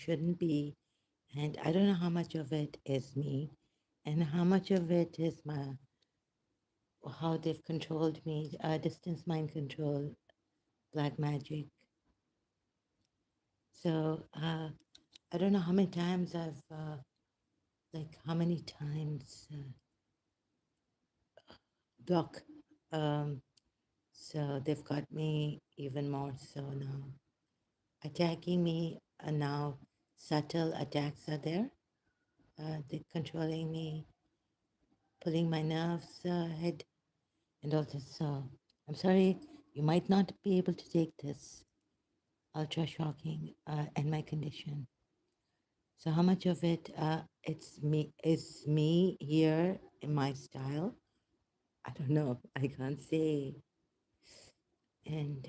shouldn't be. And I don't know how much of it is me and how much of it is how they've controlled me, distance mind control, black magic. So I don't know how many times how many times block. Um, so they've got me even more so now. Attacking me, now subtle attacks are there. They're controlling me, pulling my nerves, head, and all this. So I'm sorry, you might not be able to take this ultra shocking and my condition. So how much of it it's me is me here in my style? I don't know. I can't say. And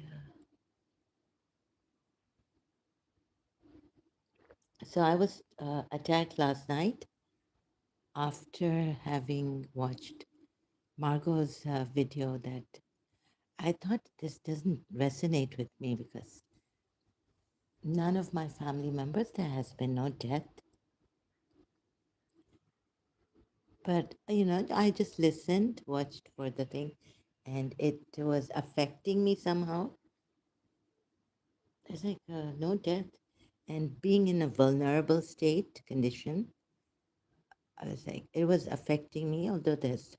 so I was attacked last night after having watched Margot's video that I thought this doesn't resonate with me because none of my family members, there has been no death. But, I just listened, watched for the thing, and it was affecting me somehow. It's like no death. And being in a vulnerable state condition, I was like, it was affecting me, although there's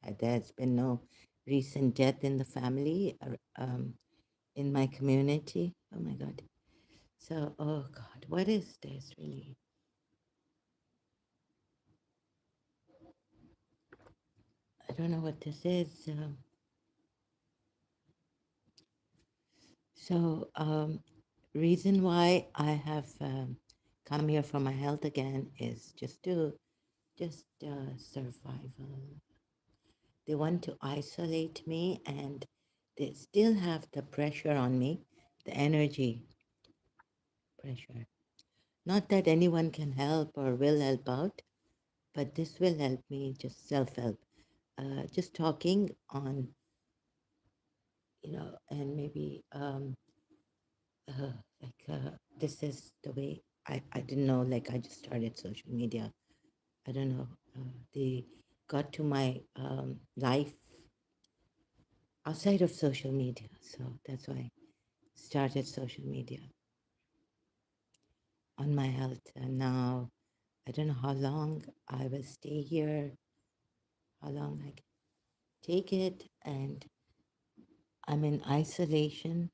been no recent death in the family, in my community. Oh my God. So, oh God, what is this really? I don't know what this is. So, reason why I have come here for my health again is just survival. They want to isolate me, and they still have the pressure on me, the energy pressure. Not that anyone can help or will help out, but this will help me, just self-help. Just talking on, and maybe this is the way I didn't know, like I just started social media. I don't know. They got to my life outside of social media. So that's why I started social media on my health. And now I don't know how long I will stay here, how long I can take it. And I'm in isolation.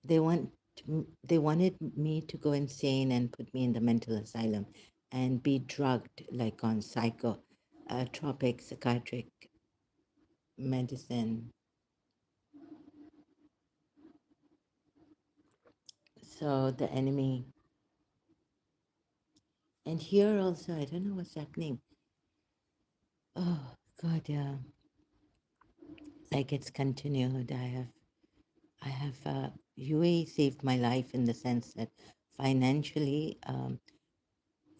They want they wanted me to go insane and put me in the mental asylum and be drugged like on psychotropic psychiatric medicine. So the enemy, and here also I don't know what's happening. Oh God, yeah, like it's continued. I have UAE saved my life in the sense that financially,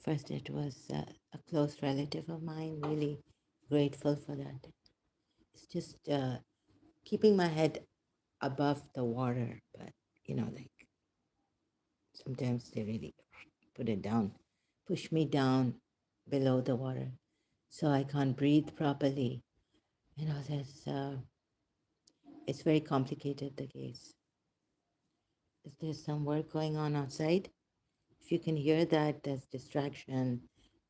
first it was a close relative of mine. Really grateful for that. It's just keeping my head above the water, but like sometimes they really put it down, push me down below the water, so I can't breathe properly. It's very complicated, the case. There's some work going on outside. If you can hear that, there's distraction,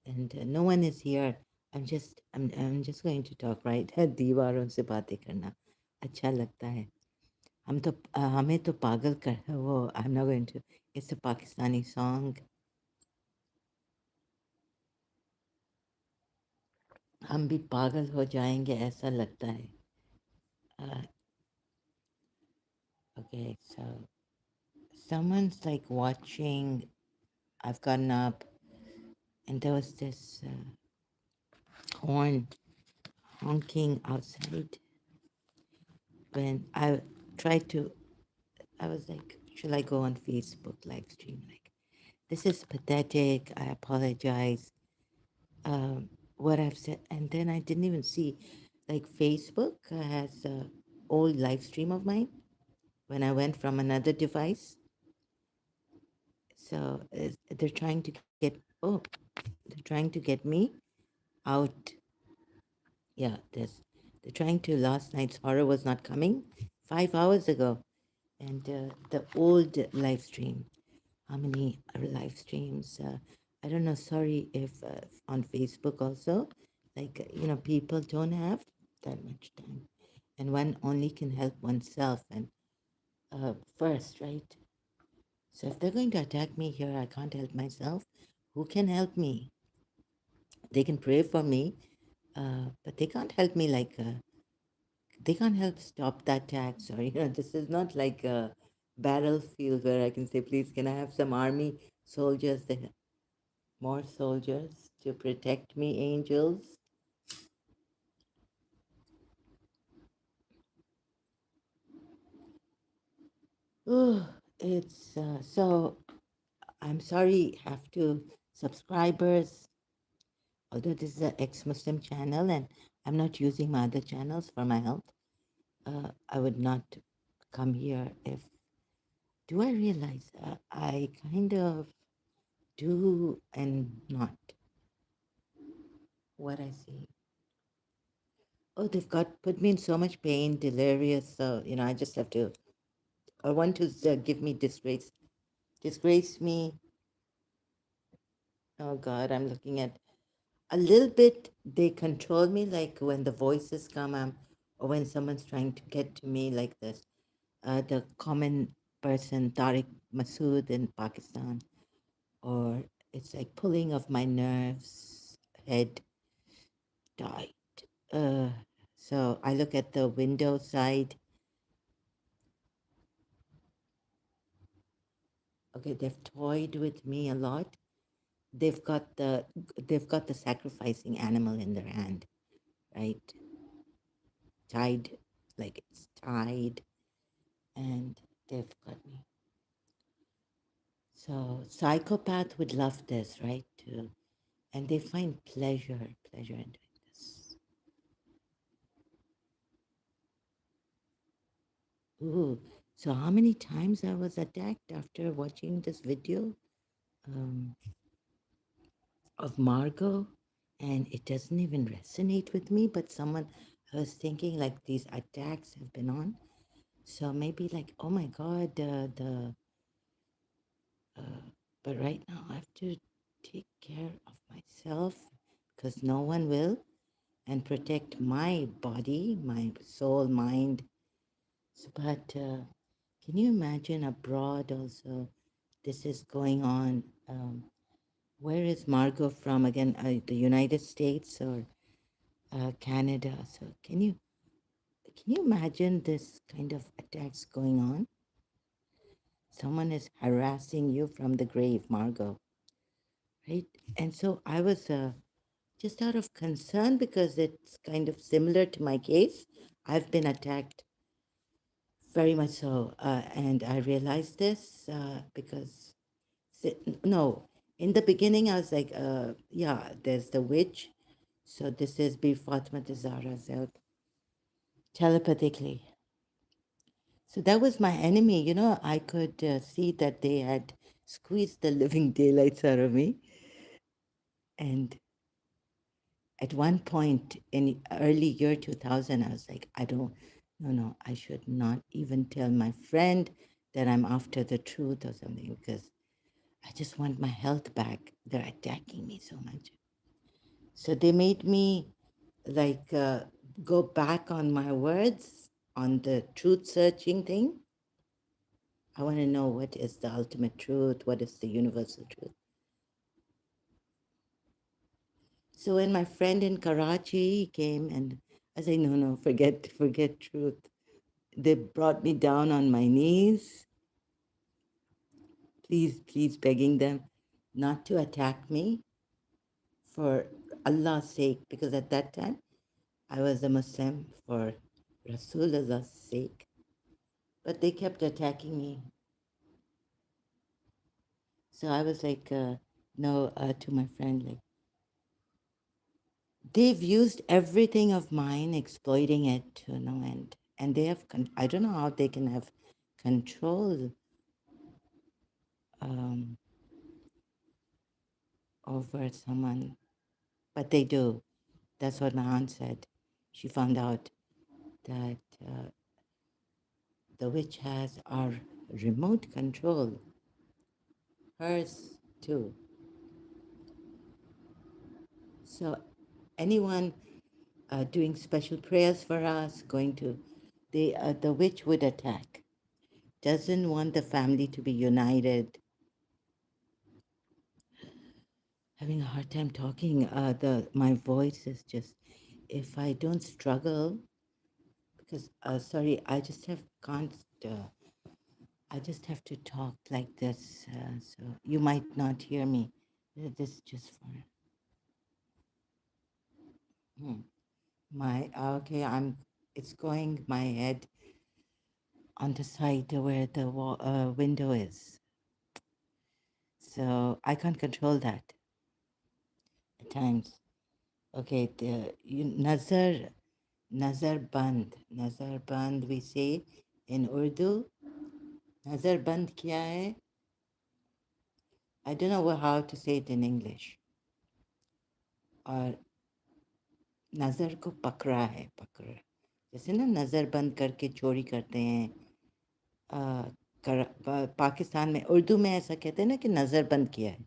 and no one is here. I'm just going to talk, right? दीवारों से बातें करना अच्छा लगता है. हमें तो पागल कर वो. I'm not going to. It's a Pakistani song. हम भी पागल हो जाएंगे ऐसा लगता है. Okay, so someone's like watching. I've gotten up, and there was this horn honking outside. When I tried to, I was like, should I go on Facebook live stream? Like, this is pathetic. I apologize. What I've said, and then I didn't even see, like Facebook has a old live stream of mine when I went from another device. So they're trying to get, oh, they're trying to get me out. Yeah, they're trying to. Last night's horror was not coming 5 hours ago. And the old live stream, how many live streams? I don't know, sorry if on Facebook also, like, people don't have that much time. And one only can help oneself and first, right? So if they're going to attack me here, I can't help myself. Who can help me? They can pray for me, but they can't help me like they can't help stop the attacks. Or this is not like a battlefield where I can say, please, can I have some army soldiers there? More soldiers to protect me, angels. Oh, it's so I'm sorry, have to subscribers, although this is an ex-Muslim channel and I'm not using my other channels for my health. I would not come here if. Do I realize I kind of do and not what I see? Oh, they've got put me in so much pain, delirious. So I just have to. I want to give me disgrace me. Oh God, I'm looking at a little bit. They control me, like when the voices come, or when someone's trying to get to me, like this. The common person, Tariq Masood in Pakistan, or it's like pulling of my nerves, head tight. Uh, so I look at the window side. Okay, they've toyed with me a lot. They've got the they've got the sacrificing animal in their hand, right? Tied, like it's tied, and they've got me. So psychopath would love this, right? Too, and they find pleasure in doing this. Ooh, so how many times I was attacked after watching this video um, of Margot, and it doesn't even resonate with me. But someone, I was thinking like these attacks have been on, so maybe like, oh my God, uh, but right now I have to take care of myself because no one will, and protect my body, my soul, mind. So, but can you imagine abroad also? This is going on. Where is Margot from again? The United States or Canada? So can you imagine this kind of attacks going on? Someone is harassing you from the grave, Margot, right? And so I was just out of concern because it's kind of similar to my case. I've been attacked very much so, and I realized this because no, in the beginning I was like, yeah, there's the witch. So this is Bi Fatma Zahra Zelk telepathically. So that was my enemy. I could see that they had squeezed the living daylights out of me. And at one point in early year 2000, I was like, I don't, no, I should not even tell my friend that I'm after the truth or something because I just want my health back. They're attacking me so much. So they made me like go back on my words on the truth searching thing. I want to know what is the ultimate truth, what is the universal truth. So when my friend in Karachi came and I said, no, forget truth. They brought me down on my knees, please begging them not to attack me for Allah's sake, because at that time I was a Muslim for Rasulullah's sake. But they kept attacking me. So I was like, no, to my friend, like, they've used everything of mine, exploiting it to no end. And they have, I don't know how they can have control. over someone, but they do. That's what my aunt said. She found out that the witch has our remote control, hers too. So anyone doing special prayers for us, going to the witch would attack. Doesn't want the family to be united. Having a hard time talking. The my voice is just, if I don't struggle, because sorry, I just have can't. I just have to talk like this, so you might not hear me. This is just for hmm, my okay. It's going my head on the side where the window is, so I can't control that at times. Okay, Nazar Band we say in Urdu. Nazar Band kya hai? I don't know how to say it in English. और नज़र को पकड़ा है, पकड़ा, जैसे ना नज़र बंद करके चोरी करते हैं। पाकिस्तान में उर्दू में ऐसा कहते हैं ना कि नज़र बंद किया है,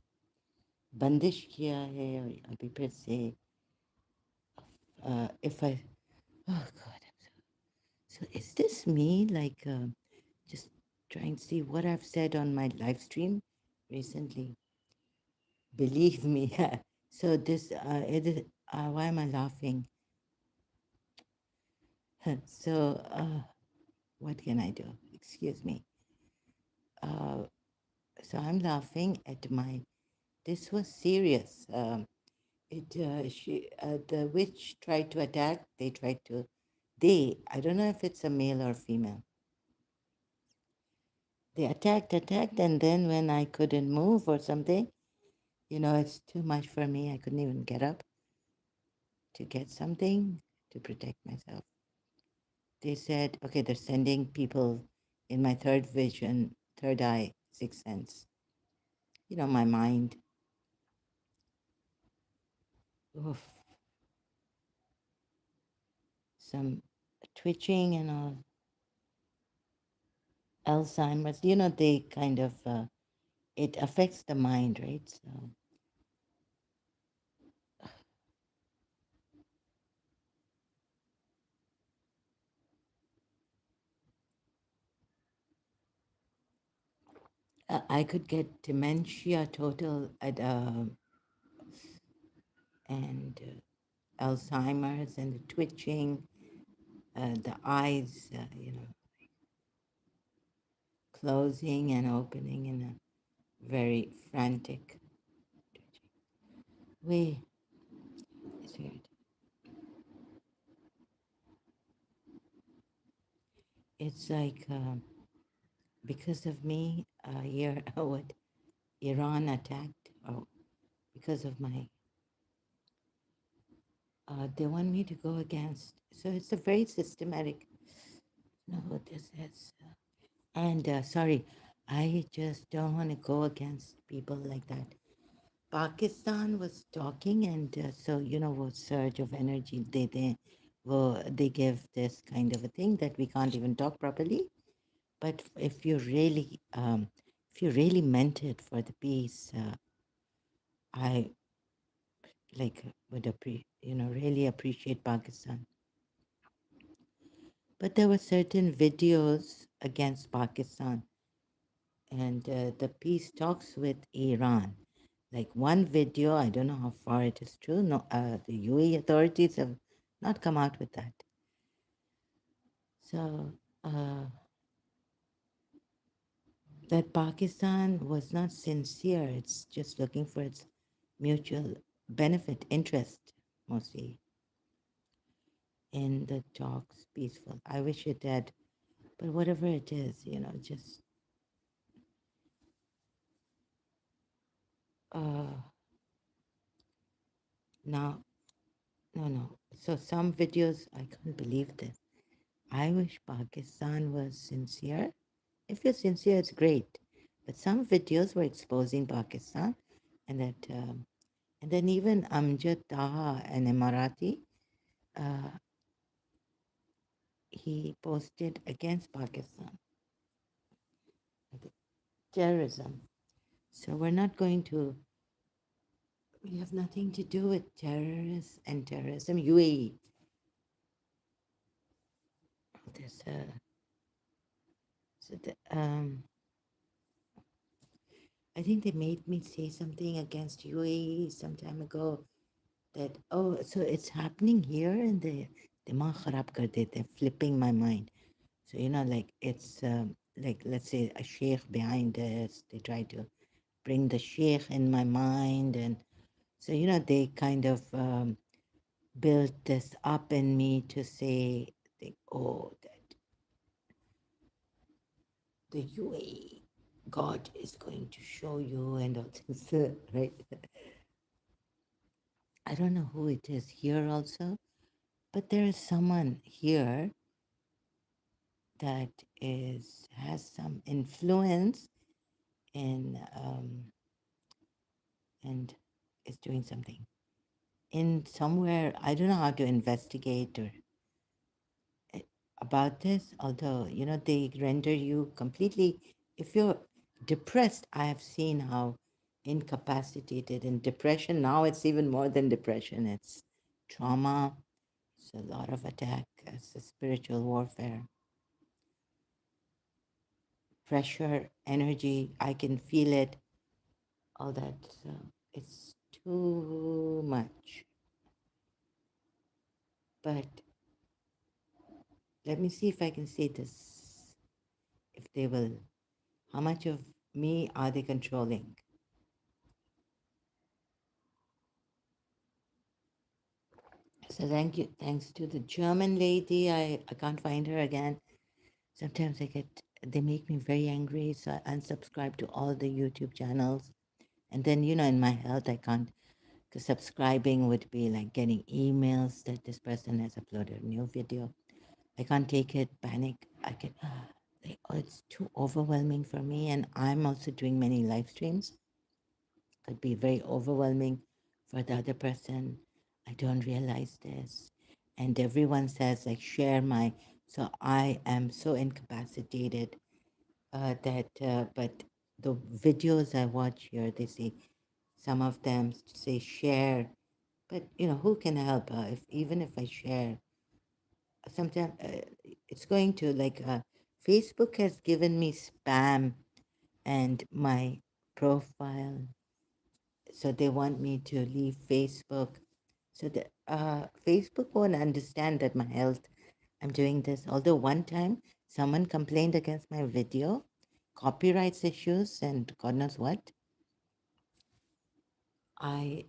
बंदिश किया है। और अभी फिर से if I oh God, so is this me like just trying to see what I've said on my live stream recently? Believe me. So this it is, why am I laughing? So what can I do? Excuse me. Uh, so I'm laughing at my. This was serious. The witch tried to attack. They tried to. They. I don't know if it's a male or female. They attacked, and then when I couldn't move or something, it's too much for me. I couldn't even get up to get something to protect myself. They said, okay, they're sending people in my third vision, third eye, sixth sense. My mind. Oof. Some twitching and all. Alzheimer's, they kind of, it affects the mind, right? So I could get dementia total and Alzheimer's and the twitching, the eyes, closing and opening in a very frantic way. It's weird. It's like because of me, here, what Iran attacked, because of my, they want me to go against. So it's a very systematic. No, what this is. And sorry, I just don't want to go against people like that. Pakistan was talking, and so what surge of energy they give this kind of a thing that we can't even talk properly. But if you really meant it for the peace, I like would really appreciate Pakistan. But there were certain videos against Pakistan and the peace talks with Iran. Like one video, I don't know how far it is true. No, the UAE authorities have not come out with that. So that Pakistan was not sincere. It's just looking for its mutual benefit, interest, mostly in the talks, peaceful. I wish it had, but whatever it is, just now, no. So some videos, I can't believe this. I wish Pakistan was sincere. If you're sincere, it's great. But some videos were exposing Pakistan and that And then even Amjad Taha, an Emirati, uh, he posted against Pakistan, terrorism. So we're not going to, we have nothing to do with terrorists and terrorism. UAE, there's a, so the, I think they made me say something against UAE some time ago that, oh, so it's happening here and they dimag kharab kar dete, they're flipping my mind. So, like it's like, let's say a sheikh behind this, they try to bring the sheikh in my mind. And so, they kind of built this up in me to say, oh, that the UAE, God is going to show you and all this, right? I don't know who it is here also, but there is someone here that has some influence in and is doing something in somewhere. I don't know how to investigate or eh, about this, although they render you completely, if you're depressed. I have seen how incapacitated in depression. Now it's even more than depression, it's trauma. It's a lot of attack. It's a spiritual warfare, pressure, energy. I can feel it, all that. So it's too much. But let me see if I can say this. If they will, how much of me are they controlling? So thank you. Thanks to the German lady. I can't find her again. Sometimes they make me very angry. So I unsubscribe to all the YouTube channels. And then, in my health, I can't, because subscribing would be like getting emails that this person has uploaded a new video. I can't take it, panic. I can, it's too overwhelming for me. And I'm also doing many live streams. Could be very overwhelming for the other person. I don't realize this. And everyone says, like, share my, so I am so incapacitated but the videos I watch here, they say, some of them say share, but who can help? If even if I share, sometimes it's going to like Facebook has given me spam and my profile, so they want me to leave Facebook. So the Facebook won't understand that my health. I'm doing this. Although one time someone complained against my video, copyrights issues and God knows what. I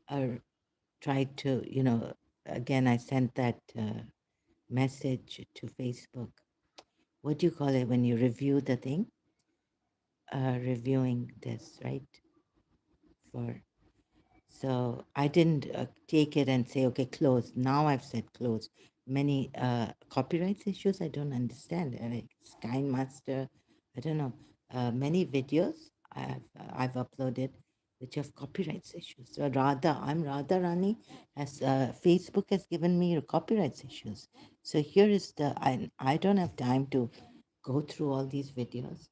tried to, again, I sent that message to Facebook. What do you call it when you review the thing? Reviewing this, right? For So I didn't take it and say, okay, close. Now I've said close. Many copyrights issues I don't understand. Like Sky Master, I don't know. Many videos I've uploaded which have copyrights issues. So I'm Radha Rani, as Facebook has given me copyrights issues. So here is I don't have time to go through all these videos.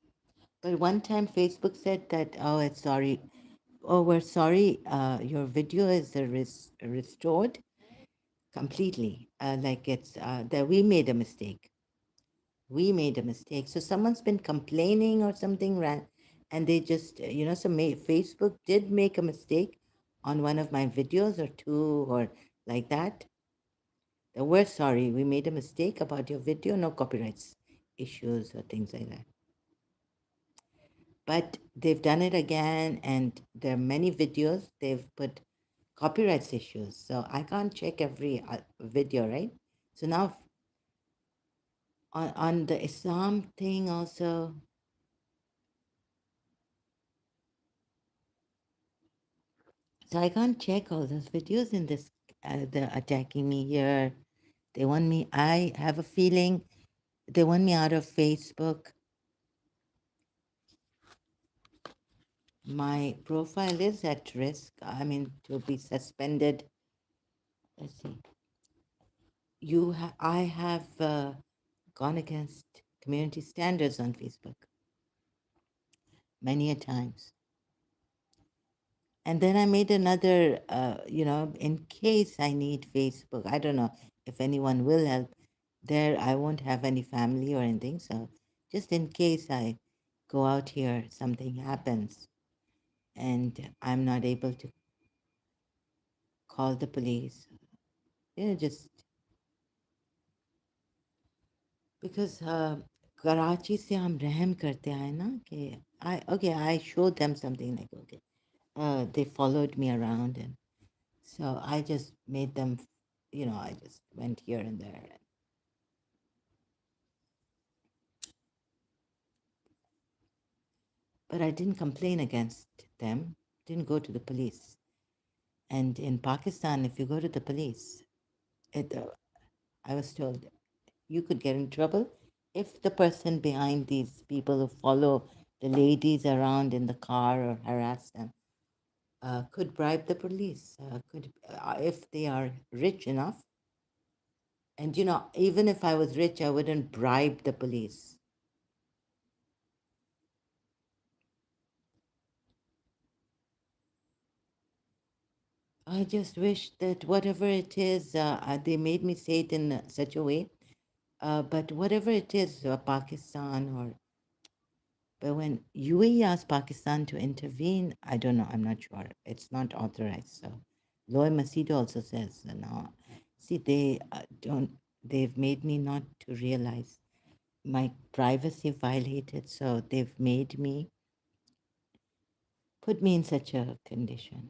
But one time Facebook said that, oh, it's sorry. Oh, we're sorry. Your video is restored completely. Like it's that we made a mistake. We made a mistake. So someone's been complaining or something, and they just, Facebook did make a mistake on one of my videos or two or like that. That we're sorry. We made a mistake about your video. No copyrights issues or things like that. But they've done it again, and there are many videos they've put copyrights issues. So I can't check every video, right? So now on the Islam thing also, so I can't check all those videos in this. They're attacking me here. They want me. I have a feeling they want me out of Facebook. my profile is at risk. I mean, to be suspended. Let's see. I have gone against community standards on Facebook many a times. And then I made another, in case I need Facebook. I don't know if anyone will help. There, I won't have any family or anything. So, just in case I go out here, something happens, and I'm not able to call the police. Just because Karachi से हम रहम करते आए ना कि I showed them something like they followed me around, and so I just made them, I just went here and there, but I didn't complain against them, didn't go to the police. And in Pakistan, if you go to the police, I was told you could get in trouble if the person behind these people who follow the ladies around in the car or harass them could bribe the police, could if they are rich enough. And even if I was rich, I wouldn't bribe the police. I just wish that whatever it is, they made me say it in such a way. But whatever it is, Pakistan or but when UAE asked Pakistan to intervene, I don't know. I'm not sure. It's not authorized. So, Loy Masid also says no. See, they don't. They've made me not to realize my privacy violated. So they've made me put me in such a condition.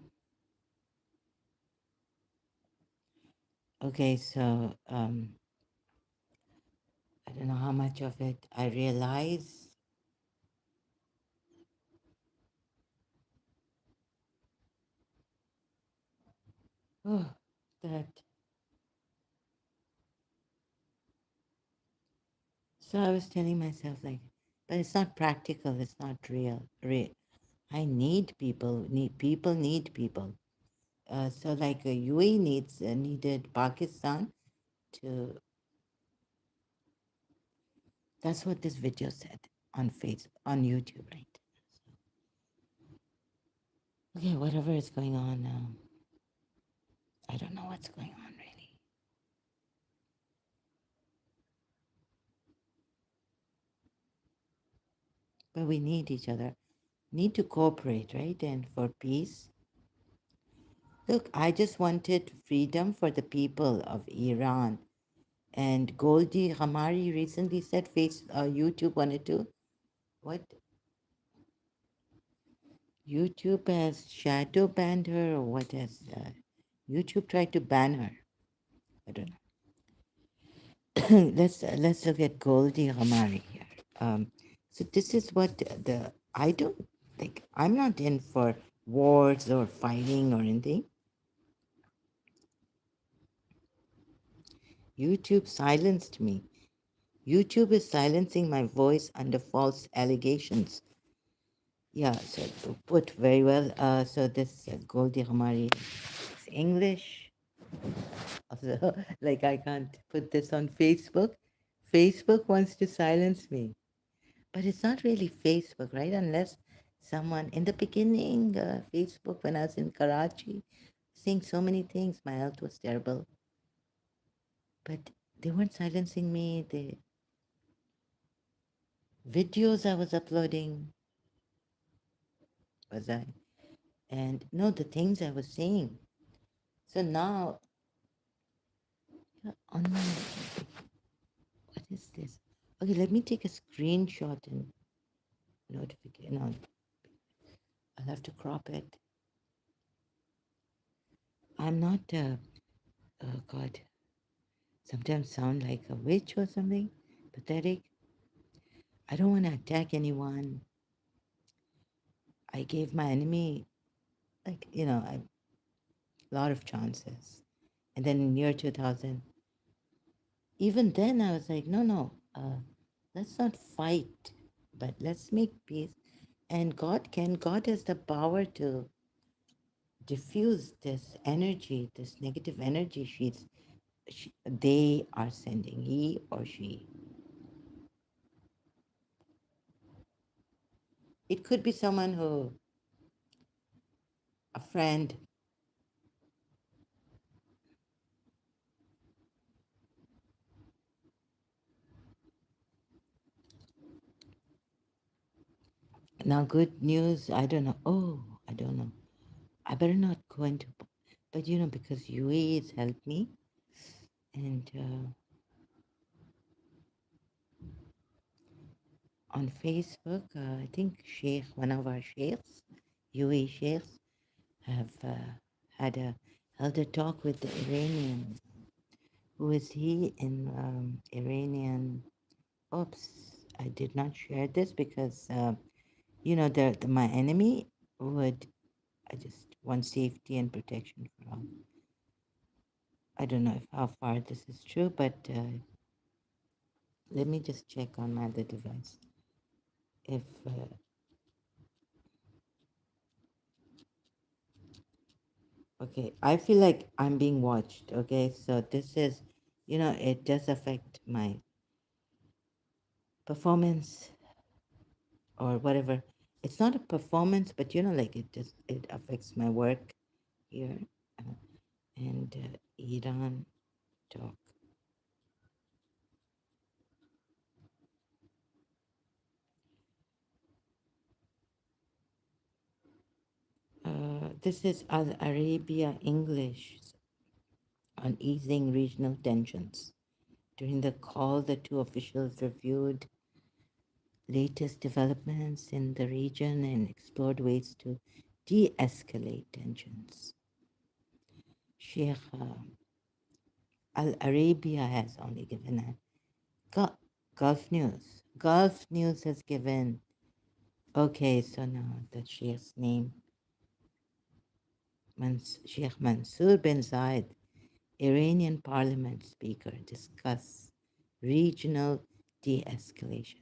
Okay, so I don't know how much of it I realize. Oh, that. So I was telling myself like, but it's not practical. It's not real. I need people. Need people. So like UAE needed Pakistan to. That's what this video said on Facebook, on YouTube, right? Okay, whatever is going on now, I don't know what's going on really. But we need each other. Need to cooperate, right? And for peace. Look, I just wanted freedom for the people of Iran. And Goldie Hamari recently said YouTube wanted to. What? YouTube has shadow banned her, or what has YouTube tried to ban her? I don't know. Let's look at Goldie Hamari here. So this is what I don't think. I'm not in for wars or fighting or anything. YouTube silenced me. YouTube is silencing my voice under false allegations. Yeah, so put very well. So this Goldie Hamari is English. Also, like I can't put this on Facebook. Facebook wants to silence me, but it's not really Facebook, right? Unless someone in the beginning, Facebook when I was in Karachi, seeing so many things, my health was terrible, but they weren't silencing me. The videos I was uploading was I, and no, the things I was saying. So now, on my, what is this? Okay, let me take a screenshot and notification. No, I'll have to crop it. I'm not, oh God, sometimes sound like a witch or something, pathetic. I don't want to attack anyone. I gave my enemy, like, a lot of chances. And then in year 2000, even then I was like, no, let's not fight, but let's make peace. And God has the power to diffuse this energy, this negative energy they are sending, he or she. It could be someone who, a friend. Now, good news, I don't know. Oh, I don't know. I better not go into, but because UAE has helped me, and on Facebook, I think Sheikh, one of our sheikhs, UAE sheikhs, have had a held a talk with the Iranian. Who is he in Iranian? Oops, I did not share this because my enemy would. I just want safety and protection for all. I don't know if how far this is true, but let me just check on my other device. If okay, I feel like I'm being watched. Okay, so this is, it does affect my performance or whatever. It's not a performance, but like it affects my work here. Uh, and Iran talk. This is Al Arabia English on easing regional tensions. During the call, the two officials reviewed latest developments in the region and explored ways to de escalate tensions. Sheikh Al Arabia has only given a Gulf News. Gulf News has given. Okay, so now the Sheikh's name, Sheikh Mansour bin Zayed, Iranian parliament speaker, discuss regional de escalation.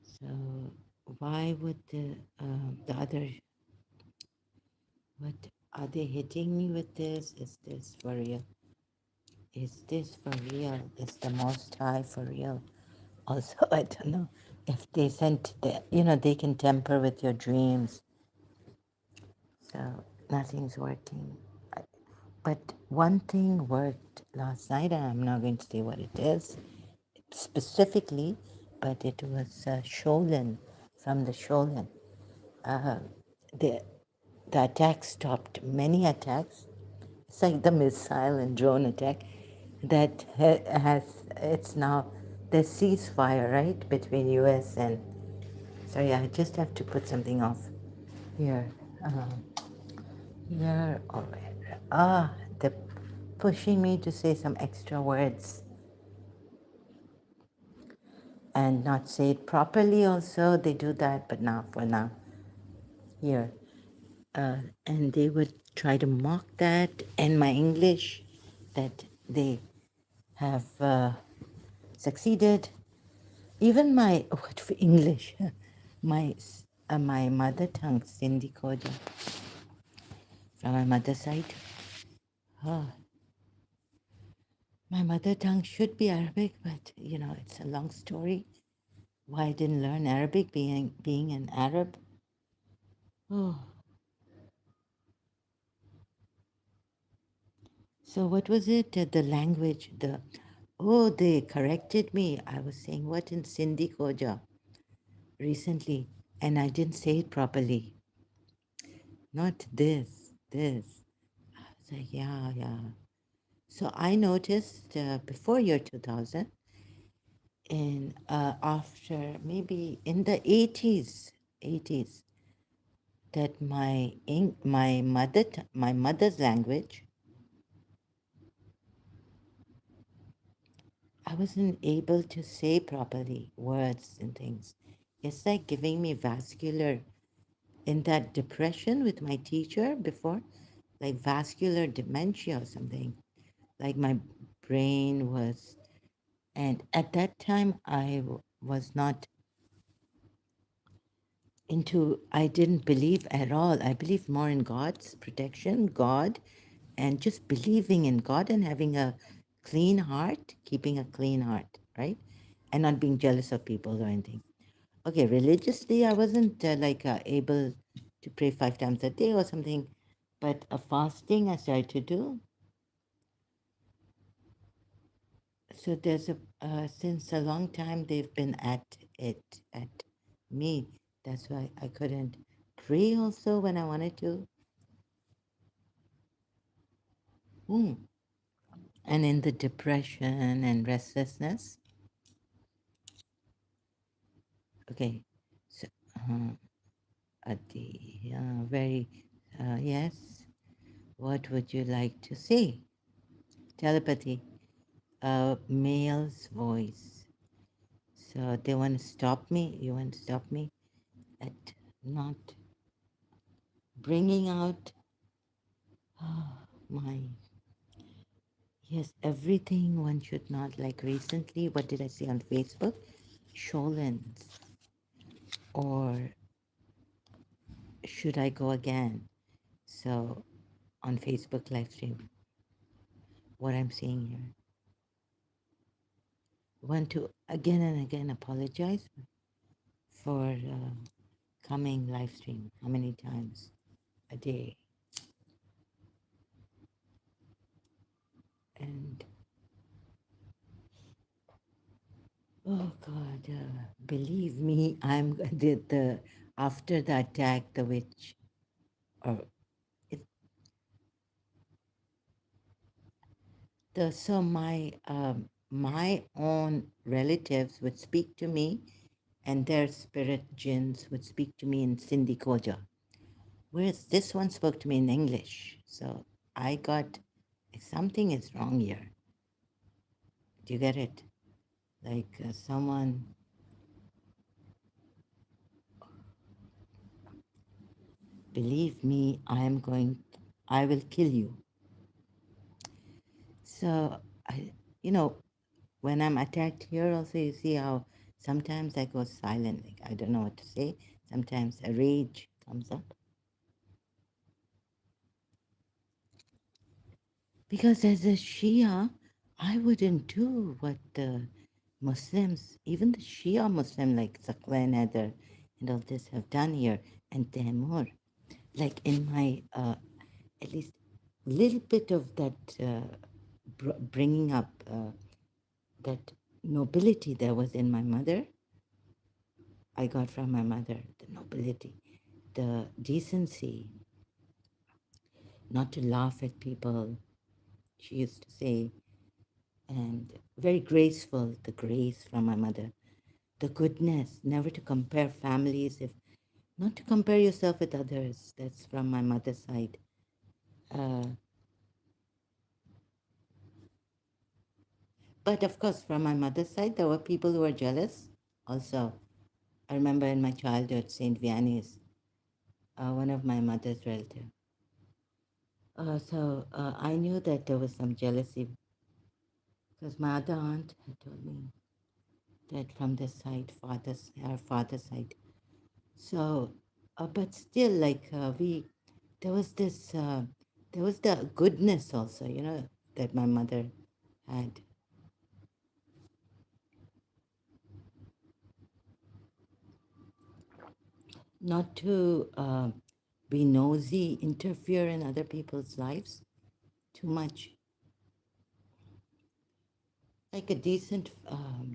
So, why would the other, what are they hitting me with this? Is this for real? Is this for real? Is the Most High for real? Also, I don't know if they sent the, they can temper with your dreams. So, nothing's working. But one thing worked last night, and I'm not going to say what it is specifically, but it was Sholin, from the Sholin. Uh, the, the attack stopped many attacks. It's like the missile and drone attack that has, it's now the ceasefire, right, between US and, sorry, I just have to put something off here. Here, or, they're pushing me to say some extra words and not say it properly also. They do that, but now, for now, here. And they would try to mock that and my English, that they have succeeded. Even my, what for English, my mother tongue, Sindhi Koja, from my mother's side. Oh, my mother tongue should be Arabic, but it's a long story. Why I didn't learn Arabic, being an Arab. Oh, so what was it? The language, they corrected me. I was saying what in Sindhi Koja recently, and I didn't say it properly. Not this. I was like, yeah, yeah. So I noticed before year 2000, and after maybe in the 80s, that my mother's language, I wasn't able to say properly words and things. It's like giving me vascular, in that depression with my teacher before, like vascular dementia or something. Like my brain was, and at that time was not into, I didn't believe at all. I believed more in God's protection, God, and just believing in God and having a clean heart, keeping a clean heart, right? And not being jealous of people or anything. Okay, religiously, I wasn't able to pray 5 times a day or something, but a fasting I started to do. So there's since a long time they've been at it, at me. That's why I couldn't pray also when I wanted to. Mm. And in the depression and restlessness. Okay, so at the very, yes, what would you like to say? Telepathy, a male's voice. So they want to stop me, you want to stop me at not bringing out my, yes, everything one should not, like recently, what did I see on Facebook? Sholins, or should I go again? So on Facebook live stream, what I'm seeing here. Want to again and again apologize for coming live stream. How many times a day? And oh God, believe me, I'm the after the attack, the witch, or it, the so my own relatives would speak to me, and their spirit jinns would speak to me in Sindhi Koja, whereas this one spoke to me in English. So I got something is wrong here. Do you get it? Like someone, believe me, I will kill you. So I, you know, when I'm attacked here, also you see how sometimes I go silent, like I don't know what to say. Sometimes a rage comes up because as a Shia, I wouldn't do what the Muslims, even the Shia Muslim like Sakwa and Heather and all this have done here, and Taimur. Like in my at least little bit of that bringing up that nobility that was in my mother, I got from my mother. The nobility, the decency, not to laugh at people, she used to say, and very graceful, the grace from my mother, the goodness, never to compare families, if not to compare yourself with others. That's from my mother's side. uh, But of course, from my mother's side, there were people who were jealous also. I remember in my childhood, St. Vianney's, one of my mother's relatives. So I knew that there was some jealousy because my other aunt had told me that from this side, her father's side. So, but still, there was there was the goodness also, that my mother had. Not to be nosy, interfere in other people's lives too much. Like a decent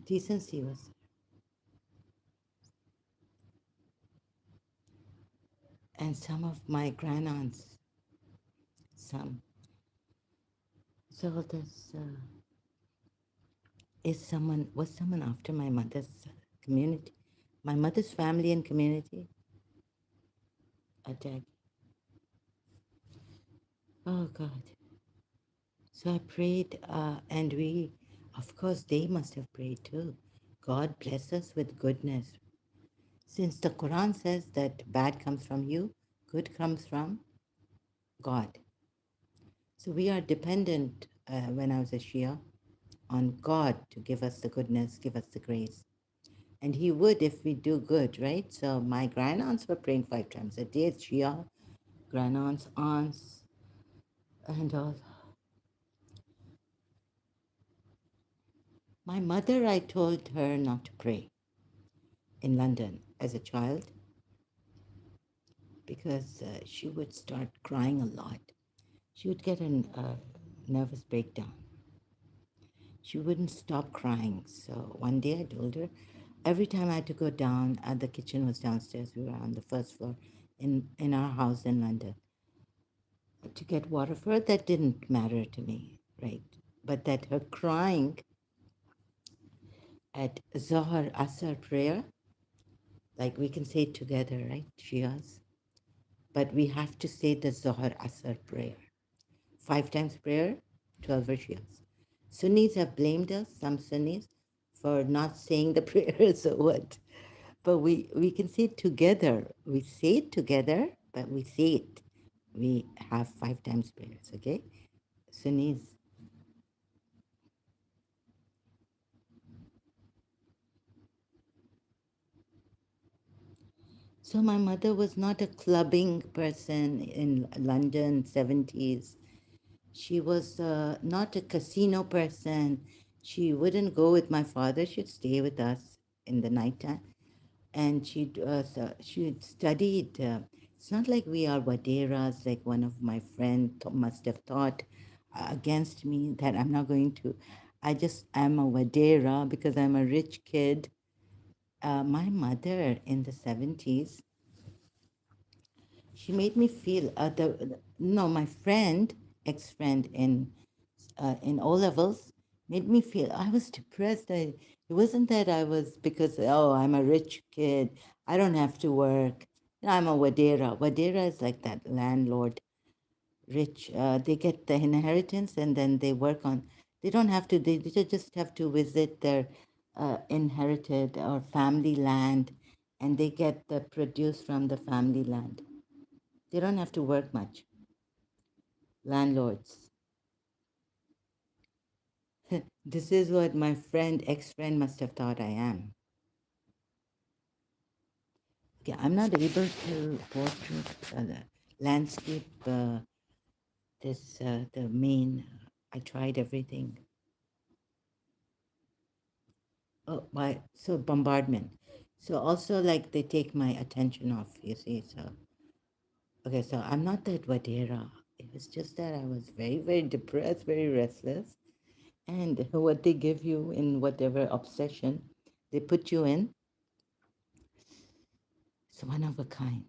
decency was, and some of my grandaunt's, some. So this was someone after my mother's community, my mother's family and community attack. Oh God. So I prayed, and of course, they must have prayed too. God bless us with goodness. Since the Quran says that bad comes from you, good comes from God. So we are dependent when I was a Shia. on God to give us the goodness, give us the grace. And He would if we do good, right? So my grandaunts were praying 5 times a day. Shia, grandaunts, aunts, and all. My mother, I told her not to pray in London as a child because she would start crying a lot. She would get a nervous breakdown. She wouldn't stop crying. So one day I told her, every time I had to go down, the kitchen was downstairs, we were on the first floor in our house in London, to get water for her. That didn't matter to me, right? But that her crying at Zohar Asar prayer, like we can say it together, right? Shias. But we have to say the Zohar Asar prayer. 5 times prayer, 12 Shias. Sunnis have blamed us, some Sunnis, for not saying the prayers or what. But we can say it together. We say it together, but we say it. We have 5 times prayers, okay? Sunnis. So my mother was not a clubbing person in London 70s. She was not a casino person. She wouldn't go with my father. She'd stay with us in the nighttime. And she'd studied. It's not like we are Waderas, like one of my friends must have thought against me that I'm not going to. I just am a Wadera because I'm a rich kid. My mother in the 70s, she made me feel no, my friend, ex-friend in O levels, made me feel I was depressed. It wasn't that I was because I'm a rich kid, I don't have to work. I'm a Wadera. Wadera is like that landlord, rich. They get the inheritance and then they work on. They don't have to. They just have to visit their inherited or family land, and they get the produce from the family land. They don't have to work much. Landlords. This is what my friend, ex-friend must have thought I am. Okay, I'm not able to portrait the landscape, the main. I tried everything. Oh, why? So bombardment. So also like they take my attention off, you see. So, okay, so I'm not that Vadera. It was just that I was very, very depressed, very restless. And what they give you in whatever obsession they put you in, it's one of a kind,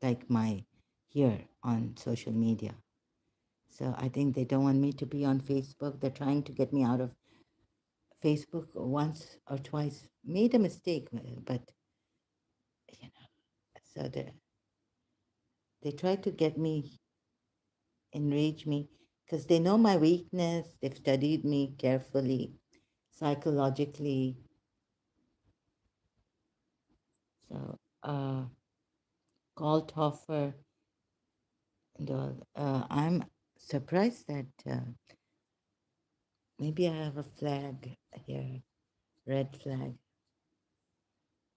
like my here on social media. So I think they don't want me to be on Facebook. They're trying to get me out of Facebook once or twice. Made a mistake, but you know, so they try to get me, enrage me, because they know my weakness. They've studied me carefully, psychologically. So, call Toffer and all. I'm surprised that maybe I have a flag here, red flag.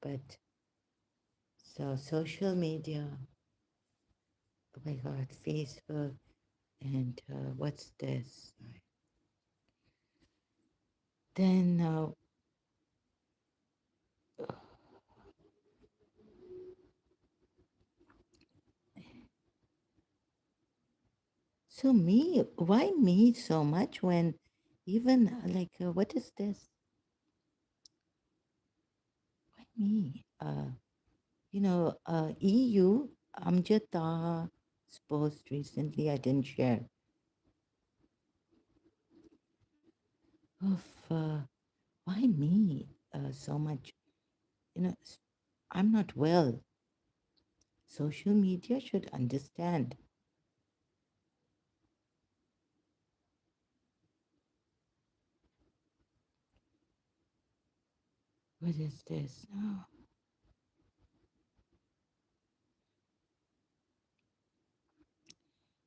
But so social media, oh my God, Facebook, and what's this? Then, so me, why me so much when even what is this? Why me? EU, Amjad Taha post recently, I didn't share. Of why me so much? I'm not well. Social media should understand. What is this? No.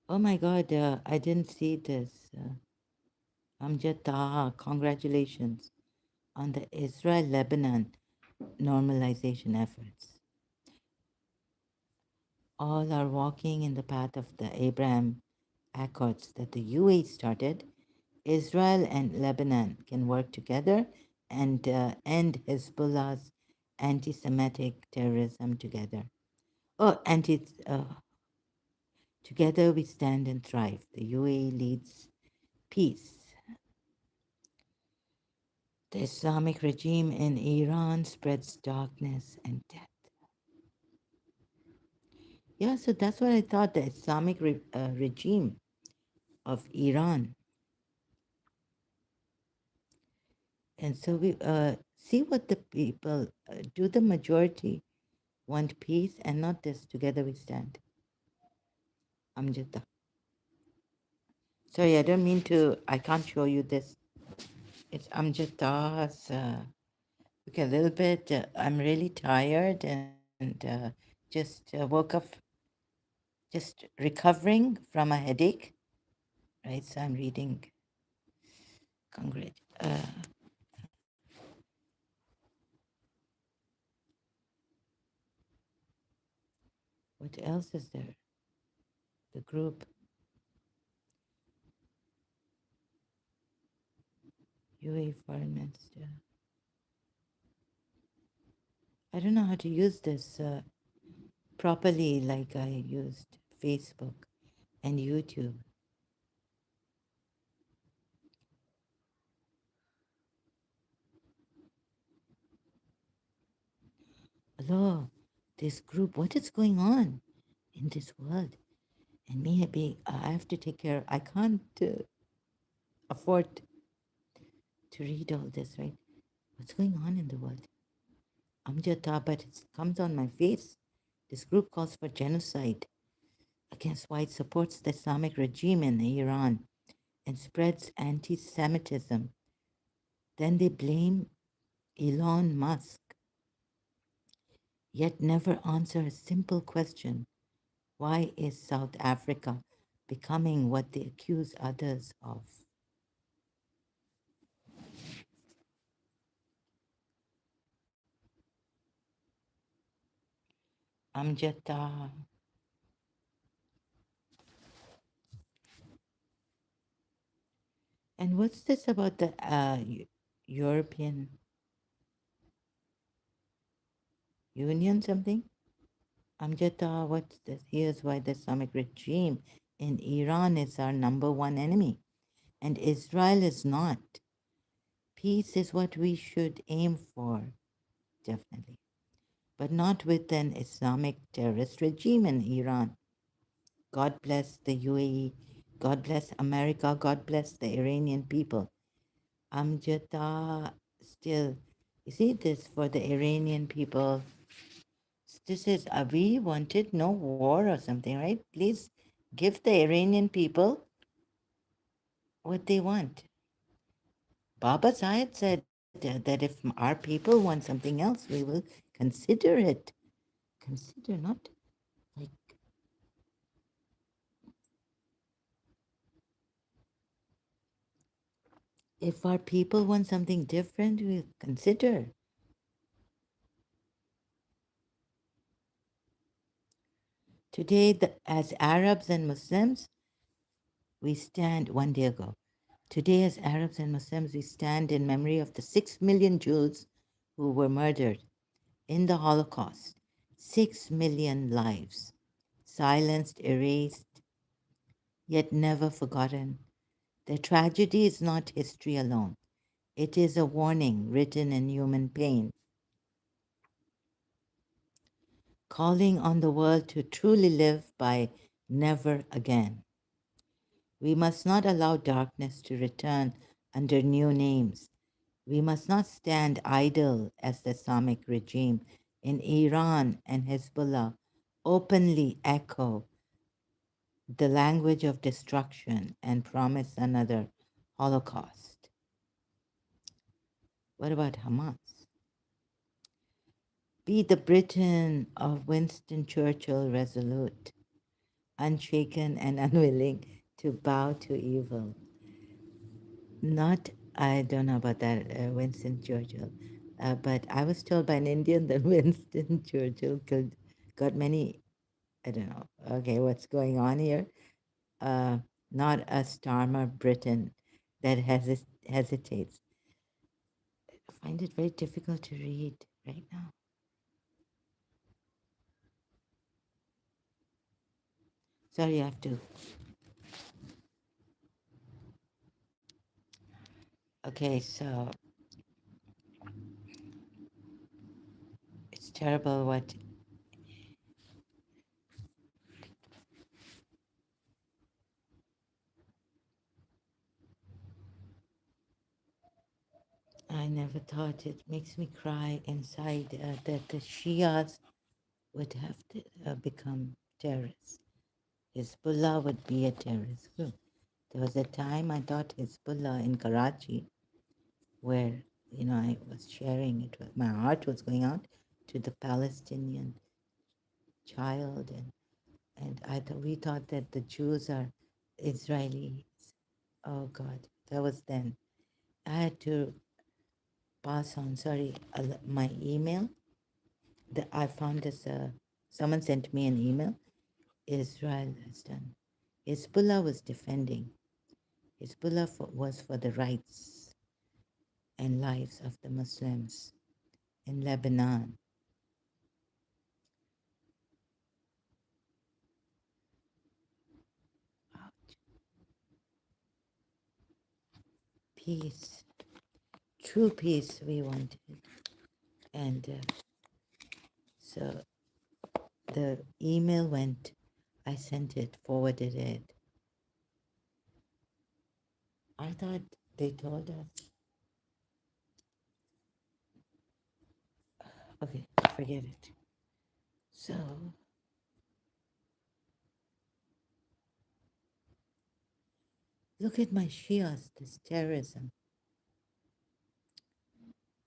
Oh my God, I didn't see this. Amjad Taha, congratulations on the Israel-Lebanon normalization efforts. All are walking in the path of the Abraham Accords that the UAE started. Israel and Lebanon can work together and end Hezbollah's anti Semitic terrorism together. Oh, together we stand and thrive. The UAE leads peace. The Islamic regime in Iran spreads darkness and death. Yeah, so that's what I thought. The Islamic regime of Iran. And so we see what the people do. The majority want peace and not this. Together we stand. Amjad. Sorry, I don't mean to. I can't show you this. It's Amjad Taha's. Okay, a little bit. I'm really tired and just woke up, just recovering from a headache. Right, so I'm reading. Congrat. What else is there? The group. UAE Foreign Minister. I don't know how to use this properly like I used Facebook and YouTube. Hello, this group, what is going on in this world? And me being, I have to take care, I can't afford to read all this, right? What's going on in the world? Amjata, but it comes on my face. This group calls for genocide against white, supports the Islamic regime in Iran, and spreads anti Semitism. Then they blame Elon Musk, yet never answer a simple question: why is South Africa becoming what they accuse others of? Amjata. And what's this about the European Union something? Amjata, what's this? Here's why the Islamic regime in Iran is our number one enemy, and Israel is not. Peace is what we should aim for, definitely, but not with an Islamic terrorist regime in Iran. God bless the UAE. God bless America. God bless the Iranian people. Amjata still, you see this for the Iranian people. This is, we wanted no war or something, right? Please give the Iranian people what they want. Baba Sayed said that if our people want something else, we will consider it. Consider, not like, if our people want something different, we'll consider. Today, as Arabs and Muslims, we stand, one day ago, today as Arabs and Muslims, we stand in memory of the 6 million Jews who were murdered in the Holocaust. 6 million lives, silenced, erased, yet never forgotten. The tragedy is not history alone. It is a warning written in human pain, calling on the world to truly live by never again. We must not allow darkness to return under new names. We must not stand idle as the Islamic regime in Iran and Hezbollah openly echo the language of destruction and promise another Holocaust. What about Hamas? Be the Britain of Winston Churchill, resolute, unshaken and unwilling to bow to evil. Not, I don't know about that, Winston Churchill, but I was told by an Indian that Winston Churchill got many, I don't know, okay, what's going on here? Uh, Not a Starmer Britain that hesitates. I find it very difficult to read right now. Sorry, I have to. Okay, so it's terrible what I never thought. It makes me cry inside that the Shias would have to become terrorists. Hezbollah would be a terrorist group. There was a time I thought Hezbollah in Karachi, where I was sharing it with my heart was going out to the Palestinian child, and we thought that the Jews are Israelis. Oh God, that was then. I had to pass on. Sorry, my email. That I found this. Someone sent me an email. Israel has done. Hezbollah was defending. Was for the rights and lives of the Muslims in Lebanon. Peace, true peace we wanted. And so the email went, I sent it, forwarded it. I thought they told us. Okay, forget it. So, look at my Shias, this terrorism.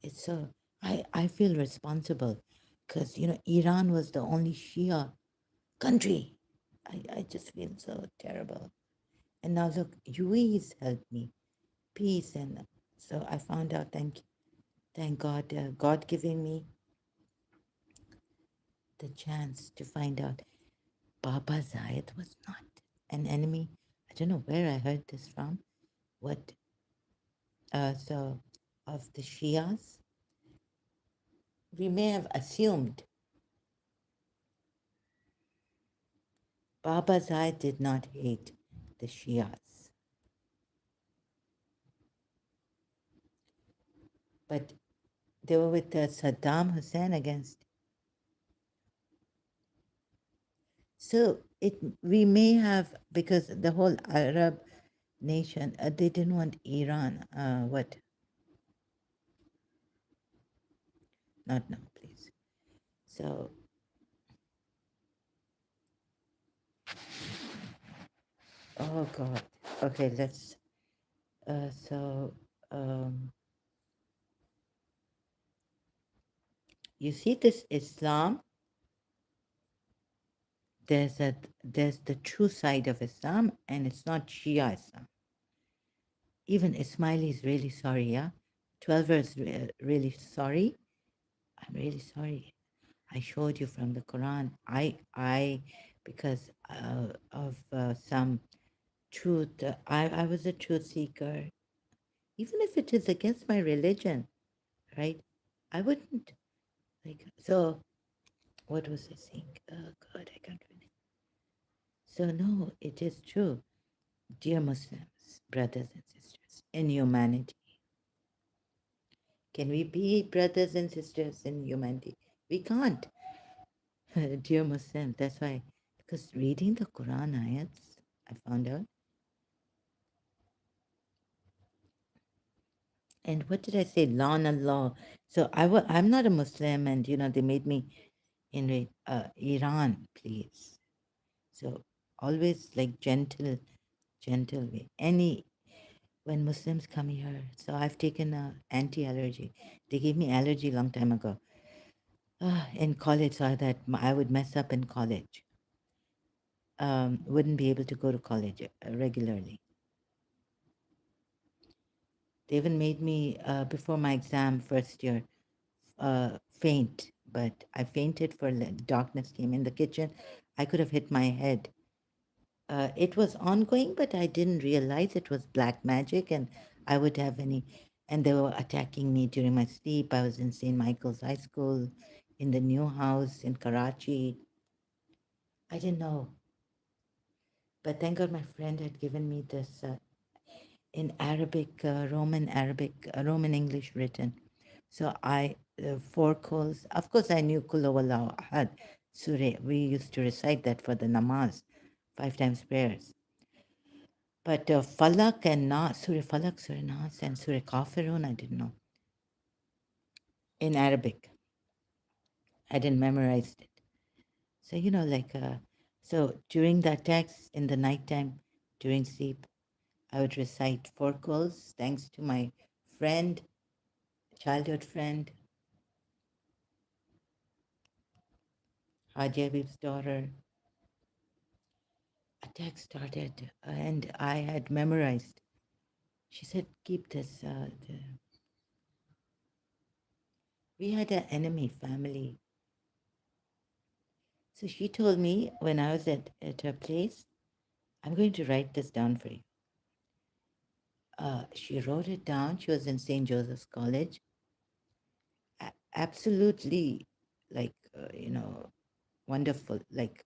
It's so, I feel responsible because, Iran was the only Shia country. I just feel so terrible. And now look, UAE's helped me, peace. And so I found out, thank God, God giving me the chance to find out Baba Zayed was not an enemy. I don't know where I heard this from. What, so of the Shias, we may have assumed Baba Zayed did not hate the Shias, but they were with Saddam Hussein against. So we may have, because the whole Arab nation, they didn't want Iran. What? Not now, please. So, oh God. Okay, let's. So, you see this Islam. There's the true side of Islam, and it's not Shia Islam. Even Ismaili is really sorry. Yeah, 12 is really sorry. I'm really sorry. I showed you from the Quran. Because of some truth, I was a truth seeker. Even if it is against my religion, right? I wouldn't like. So, what was I saying? Oh God, I can't remember. So no, it is true, dear Muslims, brothers and sisters in humanity. Can we be brothers and sisters in humanity? We can't, dear Muslims. That's why, because reading the Quran ayats, I found out. And what did I say? Law and law. So I'm not a Muslim, and they made me in Iran, please. So always like gentle way. When Muslims come here, so I've taken a anti-allergy. They gave me allergy long time ago. In college, so that I would mess up in college. Wouldn't be able to go to college regularly. They even made me, before my exam first year, faint. But I fainted for darkness came in the kitchen. I could have hit my head. It was ongoing, but I didn't realize it was black magic, and I would have any. And they were attacking me during my sleep. I was in St. Michael's High School, in the new house in Karachi. I didn't know, but thank God my friend had given me this in Arabic, Roman English written. So four calls. Of course, I knew Kul Huwallahu Ahad, Surah. We used to recite that for the namaz, 5 times prayers. But Falak and Nas, Surah Falak, Surah Nas, and Surah Kafirun, I didn't know. In Arabic, I didn't memorize it. So, so during the attacks in the nighttime, during sleep, I would recite four calls thanks to my friend, childhood friend, Haji Habib's daughter. Attack started, and I had memorized. She said, keep this. We had an enemy family. So she told me when I was at her place, I'm going to write this down for you. She wrote it down. She was in St. Joseph's College. Absolutely, like, wonderful. Like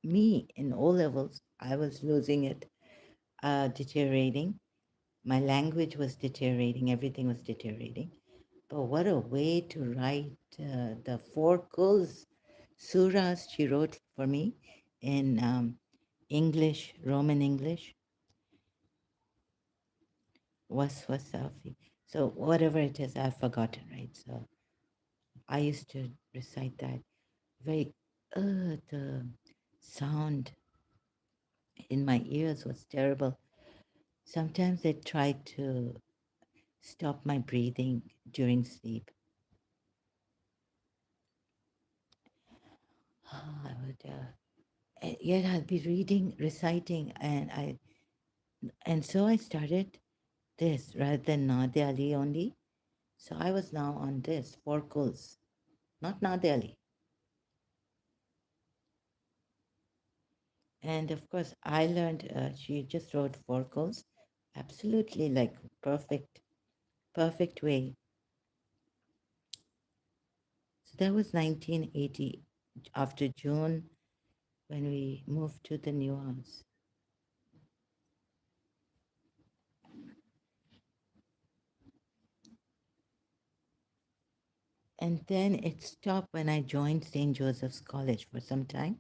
me in O levels, I was losing it, deteriorating. My language was deteriorating. Everything was deteriorating. But what a way to write the four Quls, surahs she wrote for me in English, Roman English, waswasafi. So whatever it is, I've forgotten, right? So I used to recite that. Very, the sound in my ears was terrible. Sometimes they tried to stop my breathing during sleep. I would, yet I'll be reading, reciting, and so I started this rather than Nade Ali only. So I was now on this, four Quls, not Nade Ali. And of course, I learned, she just wrote four Quls, absolutely like perfect, perfect way. So that was 1980, after June, when we moved to the new house. And then it stopped when I joined St. Joseph's College for some time.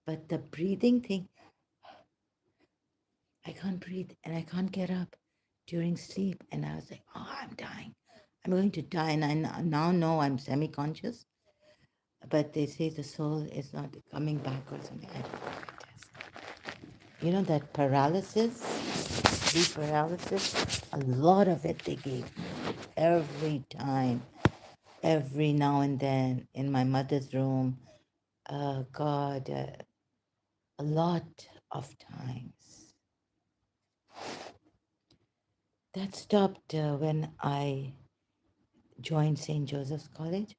But the breathing thing, I can't breathe and I can't get up during sleep. And I was like, oh, I'm dying. I'm going to die. And I now know I'm semi conscious. But they say the soul is not coming back or something. I don't know what it is. You know, that paralysis, sleep paralysis, a lot of it they gave me every time, every now and then in my mother's room. God, a lot of times. That stopped when I joined St. Joseph's College,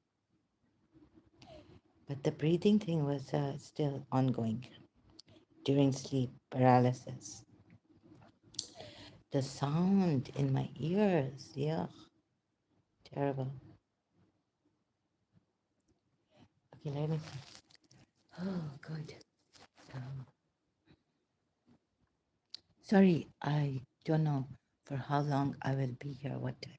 but the breathing thing was still ongoing during sleep paralysis. The sound in my ears, yeah, terrible. Okay, let me see. Oh, God. Sorry, I don't know for how long I will be here. What time?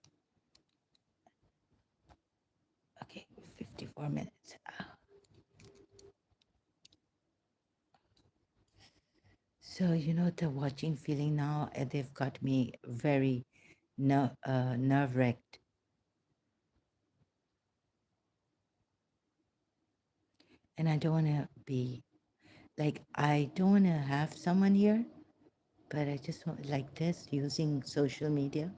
Okay, 54 minutes. So, the watching feeling now, they've got me very nerve wracked. And I don't want to be like, I don't want to have someone here, but I just want, like this, using social media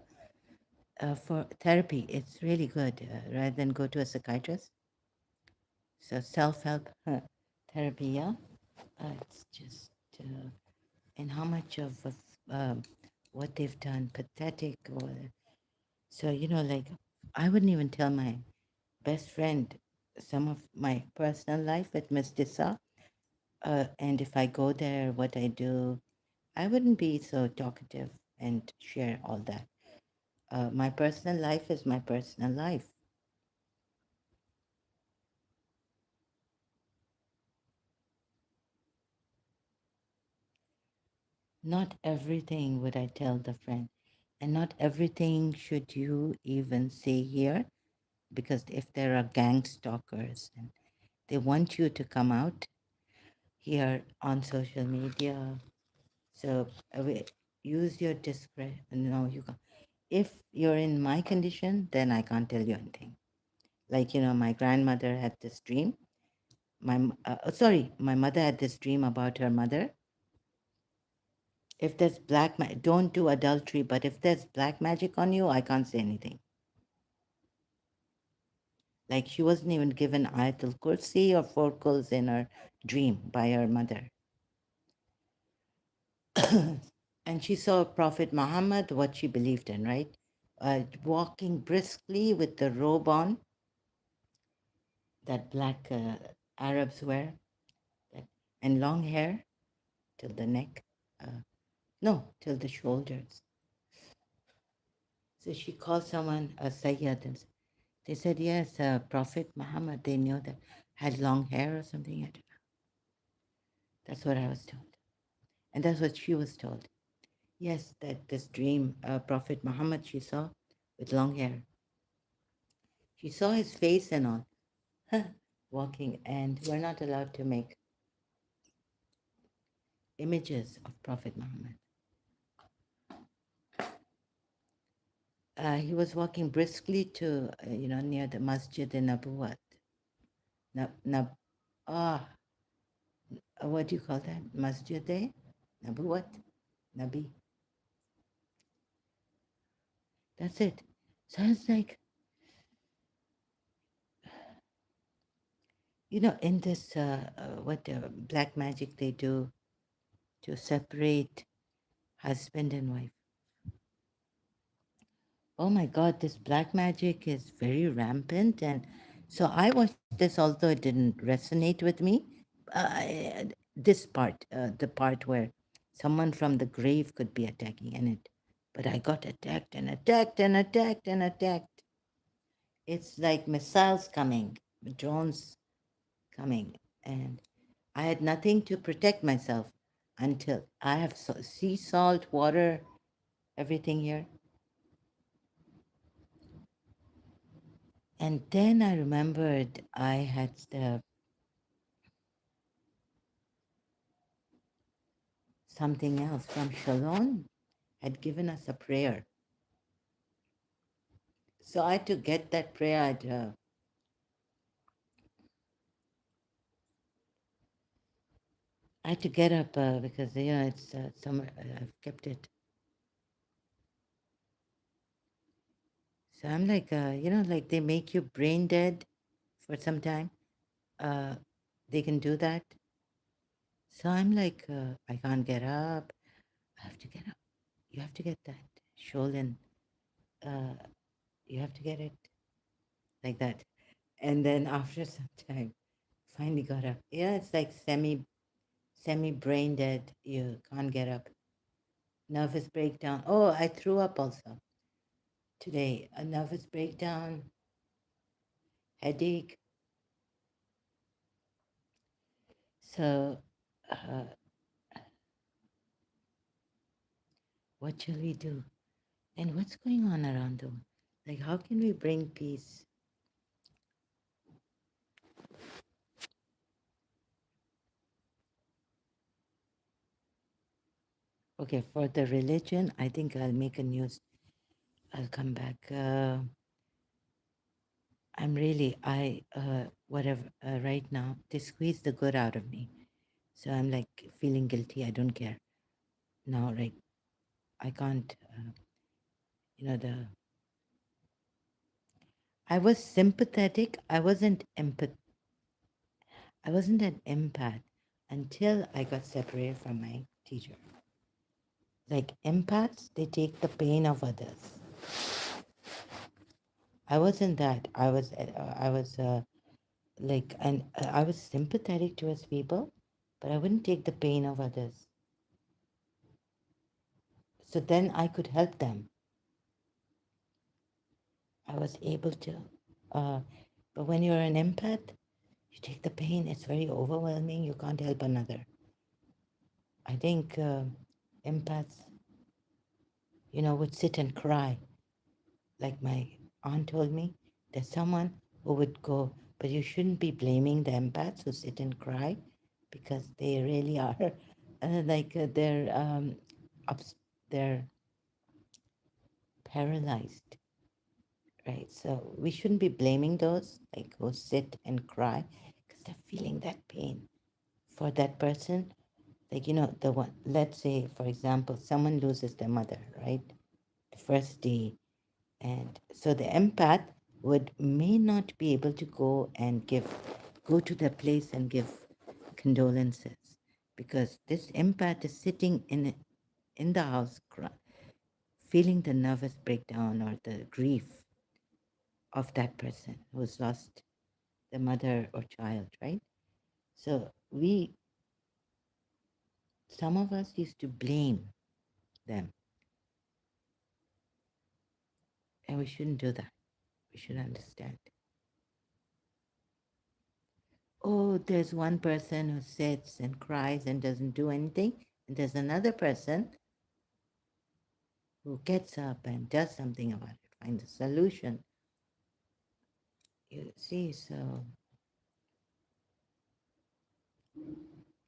for therapy. It's really good rather than go to a psychiatrist. So, self help therapy, yeah. It's just, and how much of what they've done, pathetic or So, like, I wouldn't even tell my best friend some of my personal life with Miss Dissa. And if I go there, what I do, I wouldn't be so talkative and share all that. My personal life is my personal life. Not everything would I tell the friend, and not everything should you even say here, because if there are gang stalkers and they want you to come out here on social media, so use your discretion. No, you can't. If you're in my condition, then I can't tell you anything. Like, my grandmother had this dream. My mother had this dream about her mother. If there's don't do adultery, but if there's black magic on you, I can't say anything. Like, she wasn't even given Ayatul Kursi or four kulls in her dream by her mother. And she saw Prophet Muhammad, what she believed in, right? Walking briskly with the robe on that black Arabs wear, that, and long hair till the neck. No, till the shoulders. So she called someone a Sayyid, and they said, yes, Prophet Muhammad, they knew that, had long hair or something. I don't know. That's what I was told. And that's what she was told. Yes, that this dream, Prophet Muhammad, she saw with long hair. She saw his face and all, walking, and we're not allowed to make images of Prophet Muhammad. He was walking briskly to, near the Masjid in Nabuwat. Nab, nab, ah, what do you call that? Masjid eh? Nabuwat? Nabi. That's it. So I was like, in this, what black magic they do to separate husband and wife. Oh my God, this black magic is very rampant. And so I watched this, although it didn't resonate with me. This part, the part where someone from the grave could be attacking, but I got attacked and attacked and attacked and attacked. It's like missiles coming, drones coming. And I had nothing to protect myself until I have sea salt, water, everything here. And then I remembered I had something else from Shalom had given us a prayer. So I had to get that prayer. I had to get up because it's somewhere I've kept it. So I'm like, like they make you brain dead for some time. Uh, they can do that. So I'm like, I can't get up. I have to get up. You have to get that Sholin. Uh, you have to get it like that. And then after some time, finally got up. Yeah, it's like semi brain dead. You can't get up. Nervous breakdown. Oh, I threw up also today. A nervous breakdown, headache. So, uh, what shall we do? And what's going on around the world? Like, how can we bring peace? Okay, for the religion, I think I'll make a news. I'll come back. Whatever, right now, they squeeze the good out of me. So I'm like feeling guilty. I don't care. Now, right, I can't, I was sympathetic. I wasn't an empath until I got separated from my teacher. Like empaths, they take the pain of others. I wasn't that. I was like, and I was sympathetic towards people, but I wouldn't take the pain of others. So then I could help them. I was able to. Uh, but when you're an empath, you take the pain. It's very overwhelming. You can't help another. I think empaths, would sit and cry. Like my aunt told me, there's someone who would go, but you shouldn't be blaming the empaths who sit and cry because they really are ups, they're paralyzed, right? So we shouldn't be blaming those like who sit and cry because they're feeling that pain for that person. Like, the one, let's say, for example, someone loses their mother, right? The first day. And so the empath would may not be able to go to the place and give condolences because this empath is sitting in the house feeling the nervous breakdown or the grief of that person who's lost the mother or child, right? So some of us used to blame them, and we shouldn't do that. We should understand. Oh, there's one person who sits and cries and doesn't do anything, and there's another person who gets up and does something about it, finds a solution. You see, so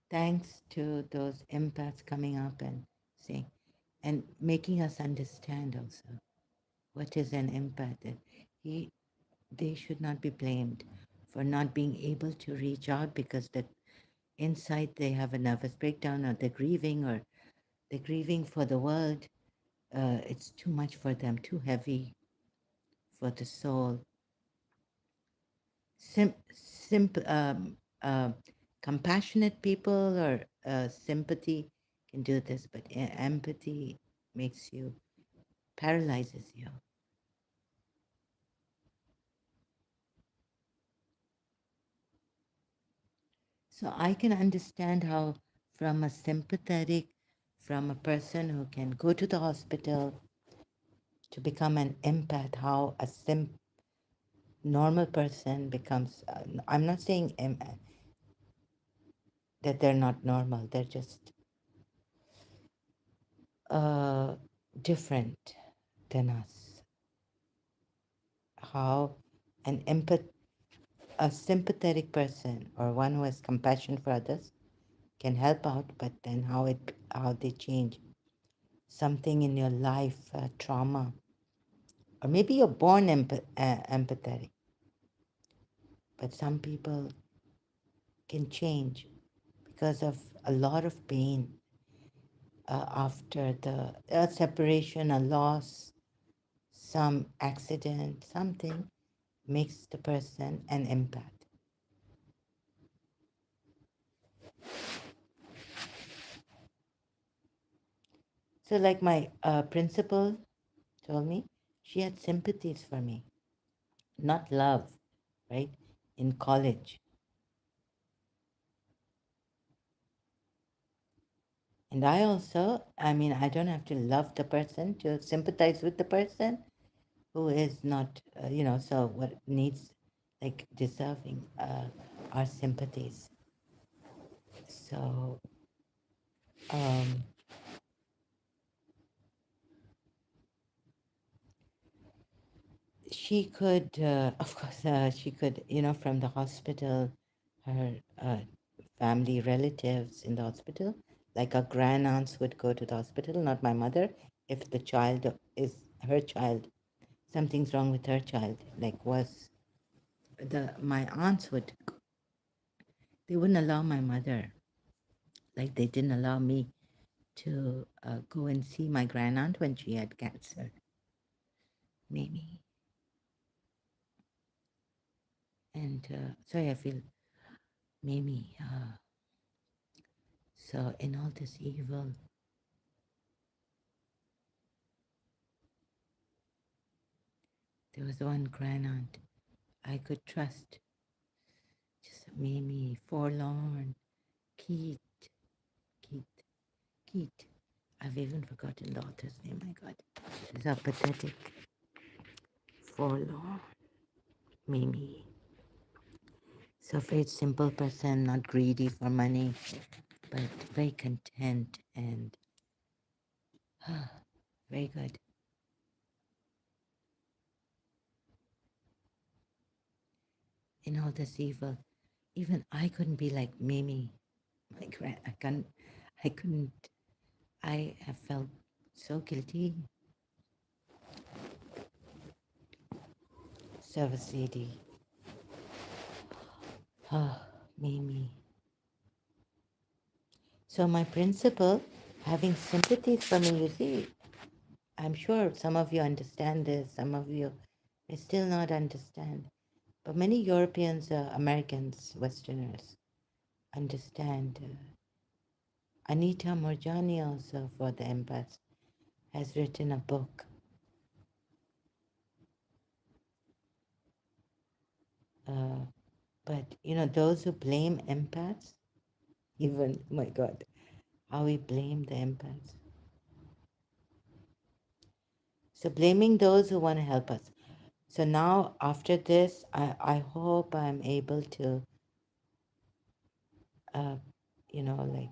thanks to those empaths coming up and saying, and making us understand also what is an empath. And he, they should not be blamed for not being able to reach out because that inside they have a nervous breakdown or they're grieving for the world. It's too much for them, too heavy for the soul. Simple, compassionate people or sympathy can do this, but empathy makes you, paralyzes you. So I can understand how, from a sympathetic, from a person who can go to the hospital to become an empath, how a normal person becomes. I'm not saying that they're not normal, they're just uh, different than us. How an a sympathetic person or one who has compassion for others can help out, but then how they change something in your life, trauma, or maybe you're born empathetic, but some people can change because of a lot of pain after the separation, a loss, some accident, something makes the person an empath. So, like my principal told me, she had sympathies for me, not love, right? In college. And I also, I mean, I don't have to love the person to sympathize with the person who is not, so what needs, like, deserving our sympathies. So, um, she could, of course, she could, from the hospital, her family relatives in the hospital, like our grandaunts would go to the hospital, not my mother, if the child is her child, something's wrong with her child, like was my aunts they wouldn't allow my mother, like they didn't allow me to go and see my grandaunt when she had cancer, Mimi. And sorry, I feel Mimi. So in all this evil, There was one grandaunt I could trust. Just Mimi, forlorn, Keith, Keith, Keith. I've even forgotten the author's name, my God. These are pathetic. Forlorn, Mimi. So very simple person, not greedy for money, but very content and very good. In all this evil, even I couldn't be like Mimi. My I can't, I couldn't, I have felt so guilty. Service lady. Oh, Mimi. So my principal, having sympathy for me, you see, I'm sure some of you understand this, some of you may still not understand. But many Europeans, Americans, Westerners understand. Anita Morjani also, for the empaths, has written a book. But, those who blame empaths, even, oh my God, how we blame the empaths. So blaming those who want to help us. So now after this, I hope I'm able to, uh, like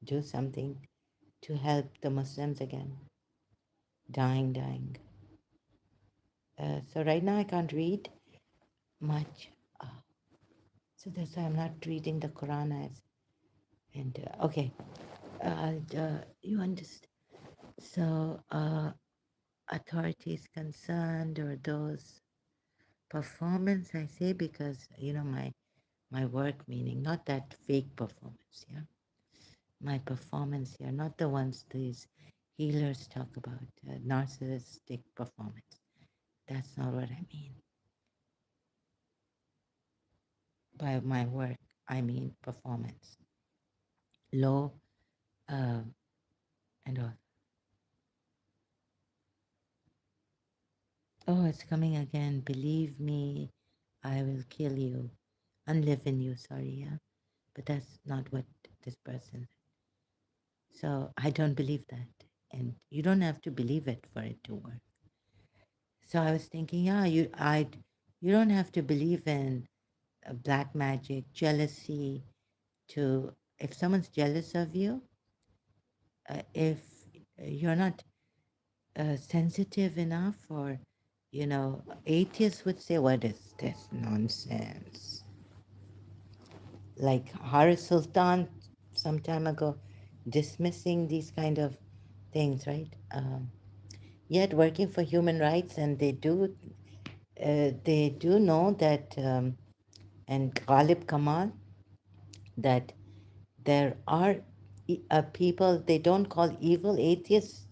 do something to help the Muslims again. Dying. So right now I can't read much. So that's why I'm not reading the Quran as. And okay, you understand. So authorities concerned or those performance, I say, because my work, meaning not that fake performance, yeah, my performance here, not the ones these healers talk about, narcissistic performance. That's not what I mean. By my work, I mean performance, low, uh, and all. Oh, it's coming again. Believe me, I will kill you, unlive in you. Sorry, yeah, but that's not what this person. So I don't believe that, and you don't have to believe it for it to work. So I was thinking, yeah, you don't have to believe in black magic, jealousy. To if someone's jealous of you, if you're not sensitive enough, or atheists would say, "What is this nonsense?" Like Haris Sultan some time ago, dismissing these kind of things, right? Yet working for human rights, and they do know that, and Ghalib Kamal, that there are people they don't call evil atheists,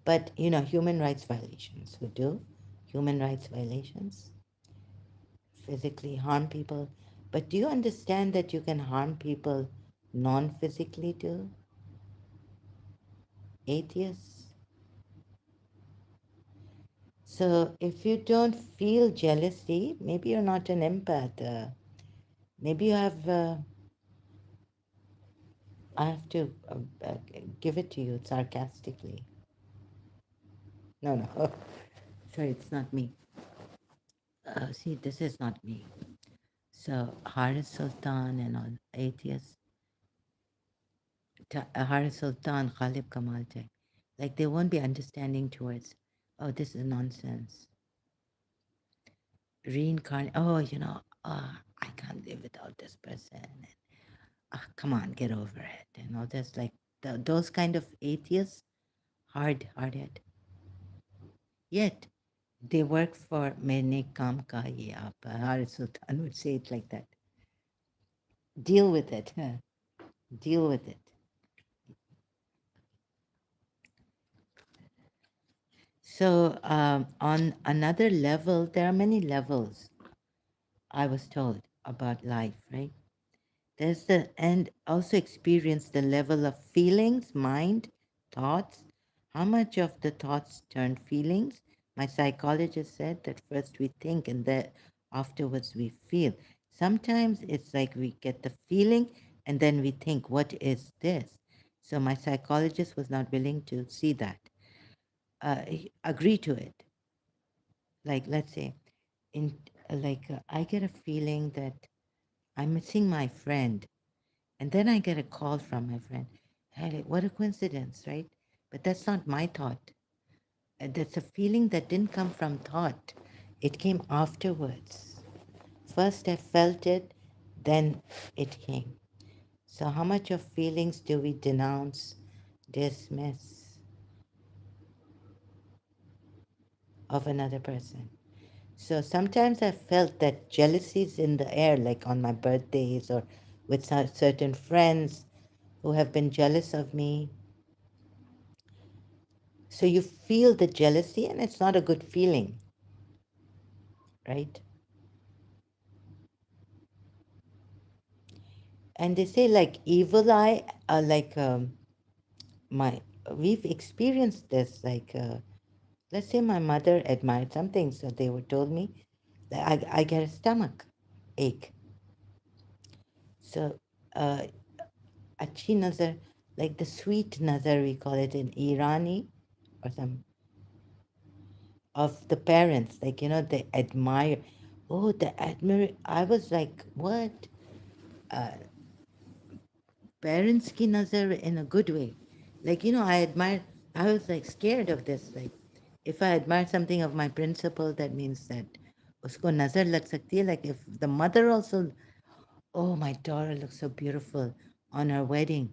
but human rights violations who do human rights violations, physically harm people. But do you understand that you can harm people non-physically too? Atheists. So if you don't feel jealousy, maybe you're not an empath. Maybe you have. I have to give it to you sarcastically. No. Sorry, it's not me. See, this is not me. So Haris Sultan and all atheists, Haris Sultan, Ghalib Kamal type, like they won't be understanding towards, oh, this is nonsense. Reincarnate, oh, I can't live without this person. Come on, get over it. And all this, like those kind of atheists, hard-headed. Yet they work for Maine Kam Ka Ye Aap. Haris Sultan would say it like that. Deal with it. Deal with it. So, on another level, there are many levels, I was told, about life, right? There's and also experience the level of feelings, mind, thoughts. How much of the thoughts turn feelings? My psychologist said that first we think and then afterwards we feel. Sometimes it's like we get the feeling and then we think, what is this? So my psychologist was not willing to see that, agree to it. Like, let's say, in I get a feeling that I'm missing my friend, and then I get a call from my friend. Hey, like, what a coincidence, right? But that's not my thought. That's a feeling that didn't come from thought. It came afterwards. First I felt it, then it came. So how much of feelings do we denounce, dismiss of another person? So sometimes I felt that jealousy is in the air, like on my birthdays or with certain friends who have been jealous of me. So you feel the jealousy, and it's not a good feeling, right? And they say like evil eye, my we've experienced this. Let's say my mother admired something, so they were told me that I get a stomach ache. So uh, Achi nazar, like the sweet nazar, we call it in Irani or some of the parents, like, they admire. Oh, the admire. I was like, what? Uh, Parents ki nazar in a good way. Like, I was like scared of this. Like, if I admire something of my principal, that means that usko nazar lag sakti hai. Like, if the mother also, oh, my daughter looks so beautiful on her wedding.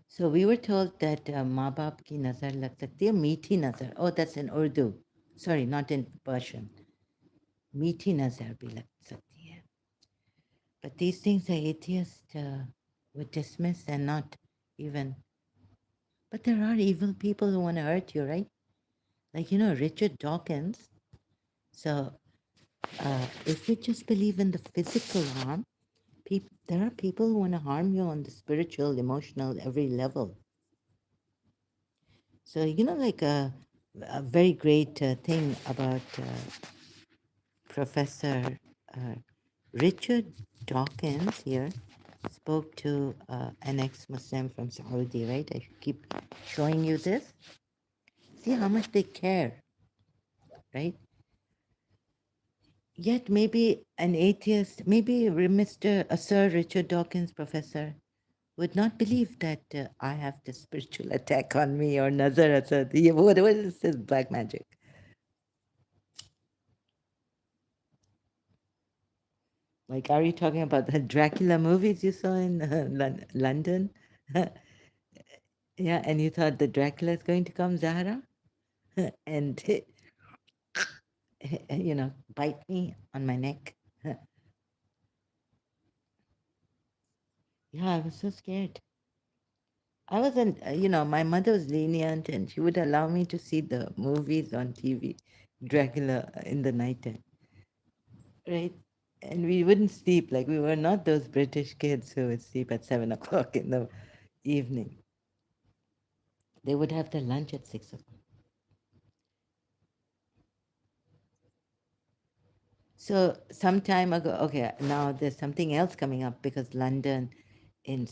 So we were told that maa baap ki nazar lag sakti hai, meethi nazar. Oh, that's in Urdu. Sorry, not in Persian. Meethi nazar bhi lag sakti hai. But these things the atheists would dismiss and not even. But there are evil people who want to hurt you, right? Like, Richard Dawkins. So if you just believe in the physical harm, there are people who want to harm you on the spiritual, emotional, every level. So, like a very great thing about Professor uh, Richard Dawkins here spoke to an ex-Muslim from Saudi, right? I keep showing you this. See how much they care, right? Yet maybe an atheist, maybe Mr. Sir Richard Dawkins, professor, would not believe that I have the spiritual attack on me or Nazar Asad. What is this black magic? Like, are you talking about the Dracula movies you saw in London? Yeah, and you thought the Dracula is going to come, Zahra, and bite me on my neck. Yeah, I was so scared. I wasn't, my mother was lenient and she would allow me to see the movies on TV, Dracula in the night time, right? And we wouldn't sleep. Like, we were not those British kids who would sleep at 7 o'clock in the evening. They would have their lunch at 6 o'clock. So some time ago, okay, now there's something else coming up because London, in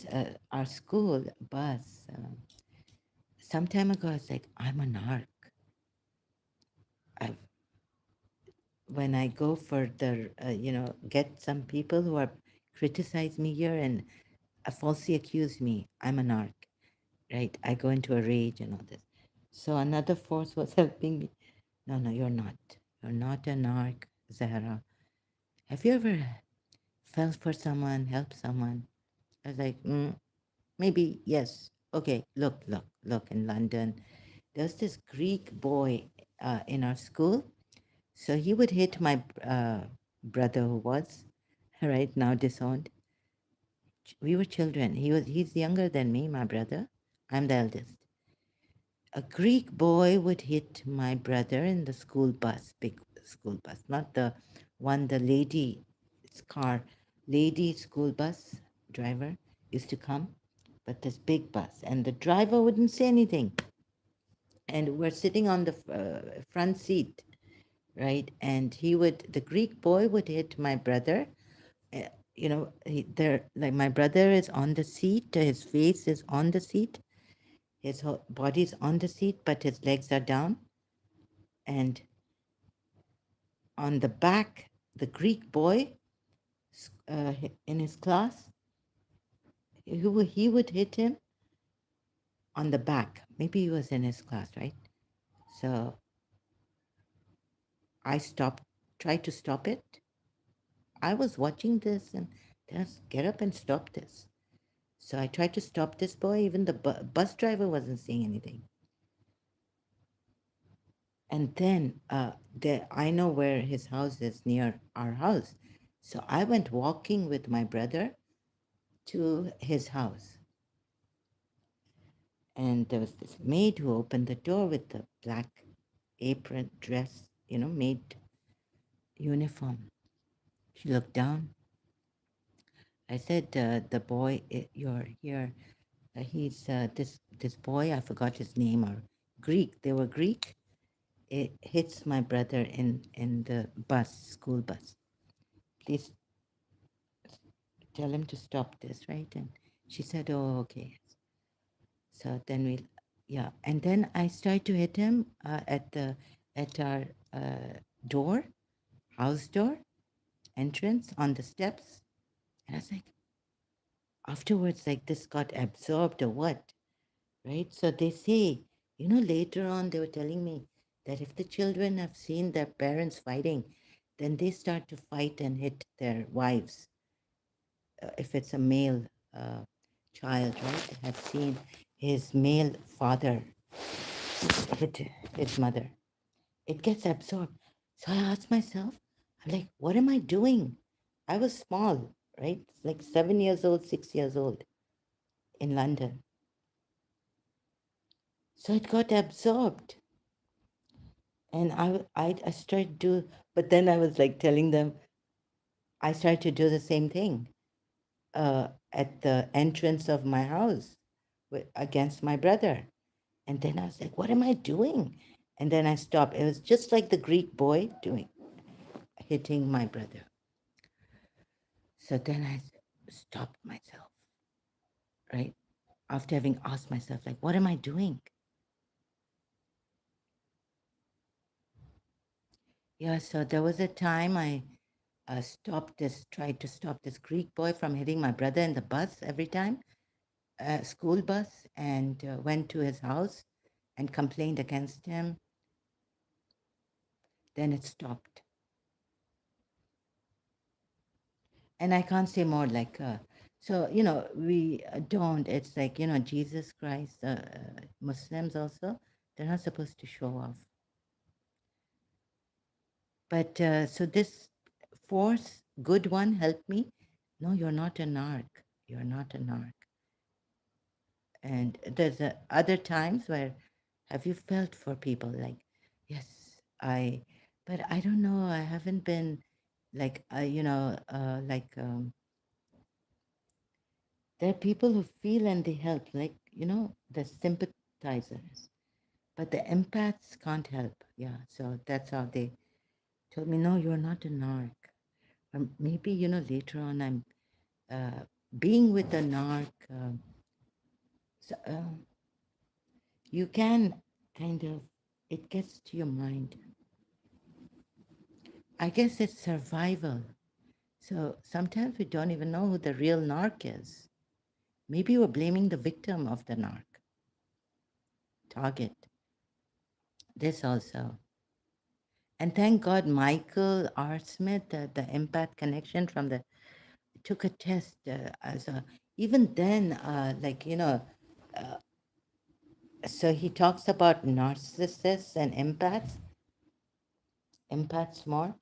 our school bus, some time ago, I was like, I'm a narc. I When I go further, get some people who are criticize me here and falsely accuse me, I'm a narc, right? I go into a rage and all this. So another force was helping me. No, no, you're not. You're not a narc, Zahra. Have you ever felt for someone, helped someone? I was like, maybe, yes. Okay, look, in London, there's this Greek boy in our school. So he would hit my brother who was, right, now disowned. We were children. He's younger than me, my brother. I'm the eldest. A Greek boy would hit my brother in the school bus, big school bus, not the one the lady car, lady school bus driver used to come, but this big bus, and the driver wouldn't say anything. and we're sitting on the front seat, right? And the Greek boy would hit my brother. uh, like my brother is on the seat, his face is on the seat, his whole body's on the seat, but his legs are down. And on the back, the Greek boy in his class, he would hit him on the back. Maybe he was in his class, right? So I stopped, tried to stop it. I was watching this and just get up and stop this. So I tried to stop this boy. Even the bus driver wasn't saying anything. And then I know where his house is, near our house. So I went walking with my brother to his house. And there was this maid who opened the door with the black apron dress, maid uniform. She looked down. I said, "The boy, you're here. He's this boy. I forgot his name. Or Greek. They were Greek. It hits my brother in the school bus. Please tell him to stop this, right?" And she said, "Oh, okay." So then yeah. And then I started to hit him at our door, house door, entrance on the steps. And I was like, afterwards, like this got absorbed or what, right? So they say, later on they were telling me that if the children have seen their parents fighting, then they start to fight and hit their wives. If it's a male uh, child, right, has seen his male father hit his mother, it gets absorbed. So I asked myself, I'm like, what am I doing? I was small, right? Like 7 years old, 6 years old in London. So it got absorbed. And I started to, but then I was like telling them, I started to do the same thing at the entrance of my house against my brother. And then I was like, what am I doing? And then I stopped. It was just like the Greek boy hitting my brother. So then I stopped myself, right? After having asked myself, like, what am I doing? Yeah, so there was a time I tried to stop this Greek boy from hitting my brother in the bus every time, school bus, and went to his house and complained against him. Then it stopped. And I can't say more like, so, we don't, it's like, Jesus Christ, Muslims also, they're not supposed to show off. But so this force, good one, helped me. No, you're not a narc. You're not a narc. And there's other times where have you felt for people like, yes, but I don't know, I haven't been like, there are people who feel and they help, like, the sympathizers, but the empaths can't help. Yeah, so that's how they told me, no, you're not a narc. Or maybe, later on I'm being with a narc. So, you can kind of, it gets to your mind. I guess it's survival. So sometimes we don't even know who the real narc is. Maybe we're blaming the victim of the narc target. This also. And thank God Michael R. Smith, the empath connection from took a test even then, so he talks about narcissists and empaths more.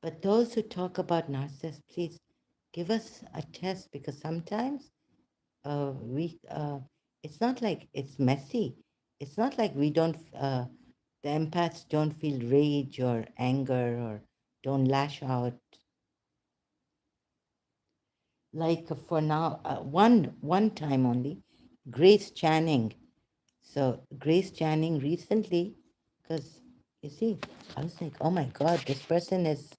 But those who talk about narcissists, please give us a test, because sometimes it's not like it's messy. It's not like we don't, the empaths don't feel rage or anger or don't lash out. Like for now, one time only, Grace Channing. So Grace Channing recently, because you see, I was like, oh my God, this person is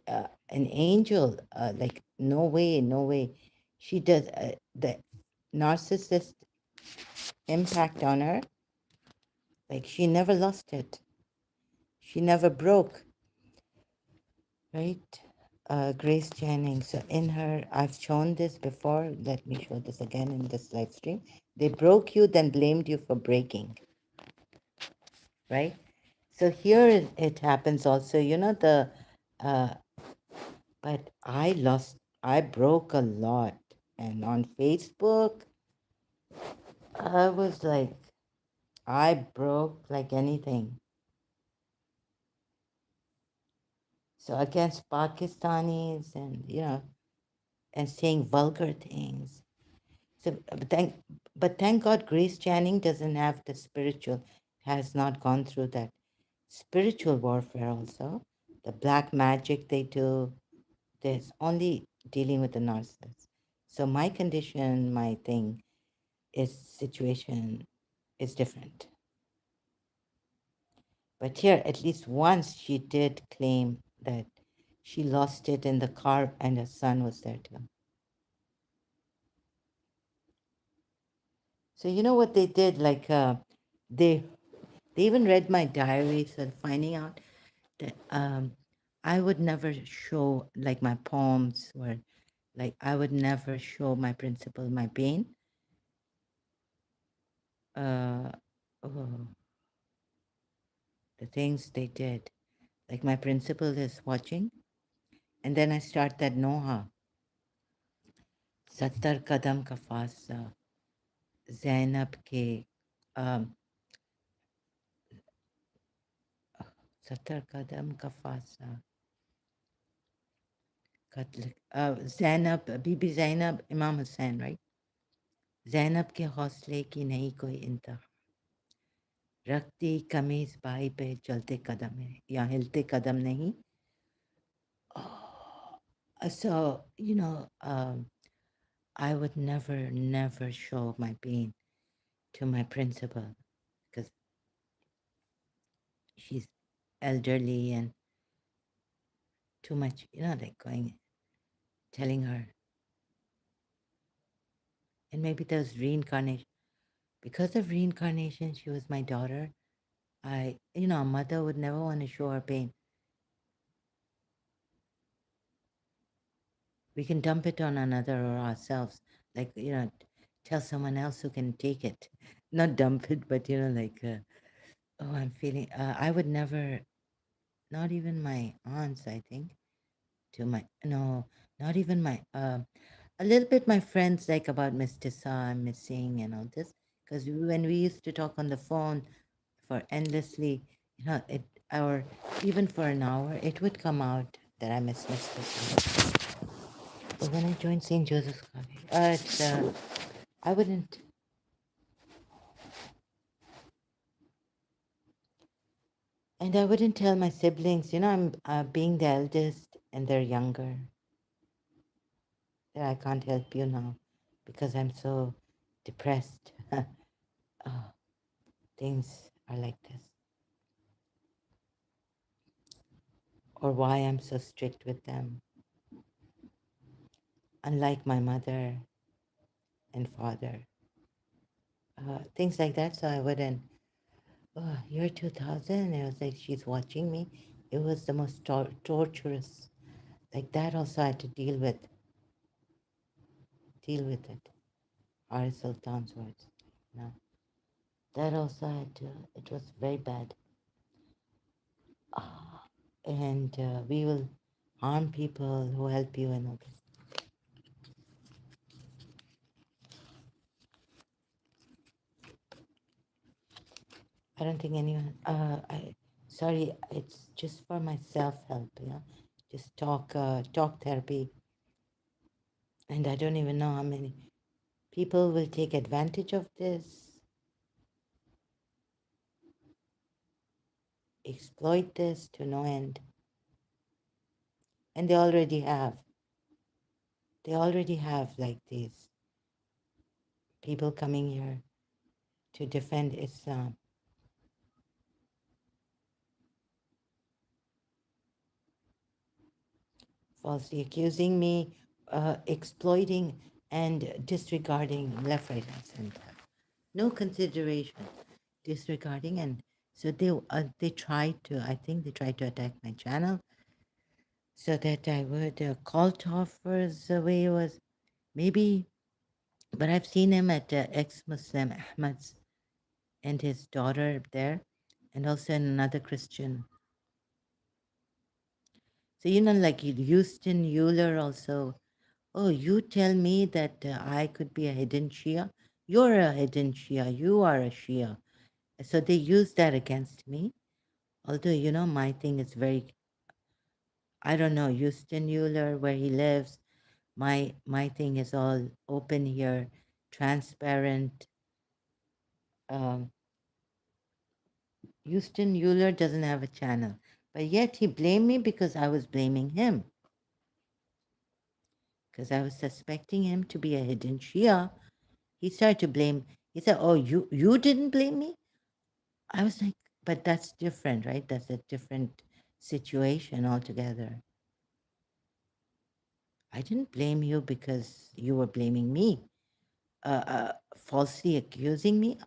an angel. Like, no way, no way. She does the narcissist impact on her. Like, she never lost it. She never broke, right? Grace Channing. So in her, I've shown this before. Let me show this again in this live stream. They broke you, then blamed you for breaking, right? So here it happens also. Uh, but I broke a lot. And on Facebook, I was like, I broke like anything. So against Pakistanis and saying vulgar things. So, but thank God Grace Channing doesn't have the spiritual, has not gone through that spiritual warfare also. The black magic they do, there's only dealing with the narcissist. So my condition, my thing situation is different. But here, at least once she did claim that she lost it in the car and her son was there too. So you know what they did? Like they they even read my diaries and finding out that I would never show like my poems or like I would never show my principal my pain. Uh, oh, the things they did. Like my principal is watching, and then I start that Noha. सत्तर कदम का फासला ज़ैनब के um, 70 कदम का फासला कत्ल ज़ैनब बीबी ज़ैनब इमाम Hussain right Zainab के हौसले की नहीं कोई इंतहा रखती कमीज भाई पे चलते कदम है या हिलते कदम नहीं so I would never show my pain to my principal because she's elderly and too much like going telling her. And maybe there's reincarnation. Because of reincarnation, she was my daughter. A mother would never want to show her pain. We can dump it on another or ourselves. Like, tell someone else who can take it. Not dump it, but, oh, I'm feeling, I would never, not even my aunts, I think, no, not even a little bit my friends, like about Mr. Sa, I'm missing and all this. Because when we used to talk on the phone for endlessly, it or even for an hour, it would come out that I miss Mr. Sa. But when I joined St. Joseph's College, I wouldn't, and I wouldn't tell my siblings, I'm being the eldest and they're younger, that I can't help you now because I'm so depressed. Oh, things are like this. Or why I'm so strict with them. Unlike my mother and father. Things like that. So I wouldn't, year 2000, it was like she's watching me. It was the most torturous. Like that also I had to deal with it. Ari Sultan's words. No. That also I had to, it was very bad. And we will harm people who help you and all this. I don't think anyone, sorry, it's just for my self-help, just talk therapy. And I don't even know how many people will take advantage of this, exploit this to no end. And they already have. They already have like these people coming here to defend Islam, falsely accusing me, exploiting and disregarding left, right, and center. No consideration, disregarding, and so they tried to. I think they tried to attack my channel so that I would call Toffer's way was maybe, but I've seen him at ex-Muslim Ahmad's and his daughter there, and also in another Christian. So, like Houston Euler also, oh, you tell me that I could be a hidden Shia? You're a hidden Shia. You are a Shia. So they use that against me. Although, my thing is very, I don't know, Houston Euler, where he lives, my thing is all open here, transparent. Um, Houston Euler doesn't have a channel, but yet he blamed me because I was blaming him, because I was suspecting him to be a hidden Shia. He started to blame. He said, "Oh, you didn't blame me." I was like, "But that's different, right? That's a different situation altogether. I didn't blame you because you were blaming me, falsely accusing me.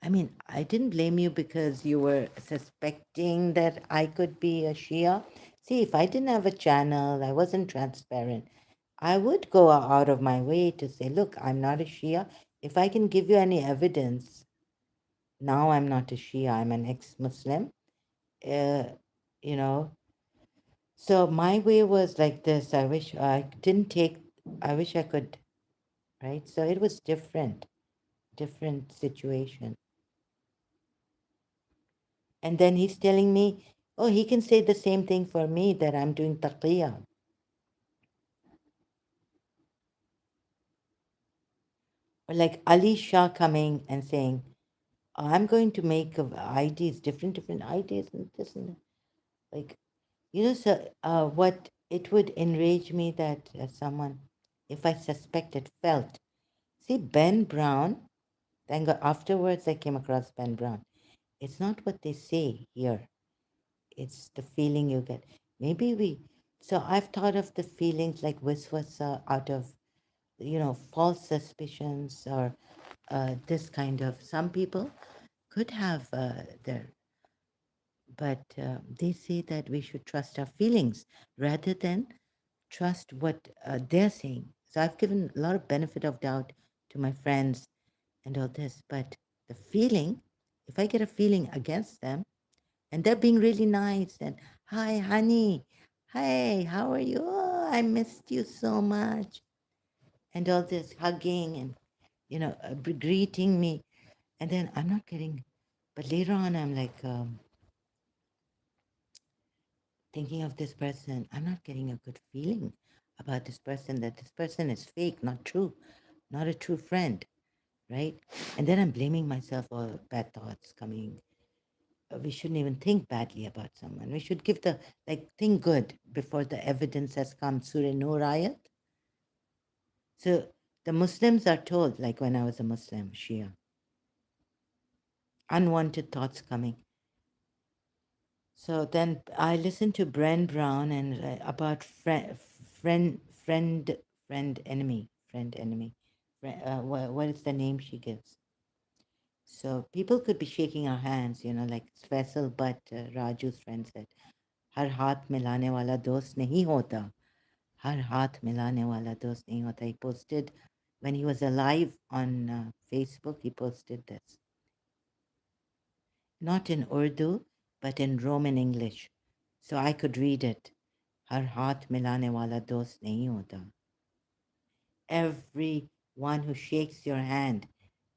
I mean, I didn't blame you because you were suspecting that I could be a Shia. See, if I didn't have a channel, I wasn't transparent, I would go out of my way to say, look, I'm not a Shia. If I can give you any evidence, now I'm not a Shia, I'm an ex-Muslim. Uh, you know, so my way was like this. I wish I didn't take, I wish I could, right? So it was different situation. And then he's telling me, oh, he can say the same thing for me that I'm doing taqiyya. Or like Ali Shah coming and saying, oh, I'm going to make IDs, different IDs and this and that. Like, so what it would enrage me that someone, if I suspected, felt. See, Ben Brown, thank God, afterwards I came across Ben Brown. It's not what they say here. It's the feeling you get. Maybe so I've thought of the feelings like waswasa out of, false suspicions or this kind of, some people could have their, but they say that we should trust our feelings rather than trust what they're saying. So I've given a lot of benefit of doubt to my friends and all this, but the feeling, if I get a feeling against them, and they're being really nice and hi honey, hey, how are you? Oh, I missed you so much, and all this hugging and greeting me, and then I'm not getting, but later on I'm like thinking of this person, I'm not getting a good feeling about this person, that this person is fake, not true, not a true friend, right? And then I'm blaming myself for bad thoughts coming. We shouldn't even think badly about someone. We should give the, like, think good before the evidence has come. Surah Nur ayat. So the Muslims are told, like when I was a Muslim, Shia, unwanted thoughts coming. So then I listened to Bren Brown and about friend, friend, friend, enemy. What is the name she gives? So people could be shaking our hands, like Faisal, but Raju's friend said, हर हाथ मिलाने वाला दोस्त नहीं होता. हर हाथ मिलाने वाला दोस्त नहीं होता. He posted, when he was alive on Facebook, he posted this. Not in Urdu, but in Roman English. So I could read it. हर हाथ मिलाने वाला दोस्त नहीं होता. Everyone who shakes your hand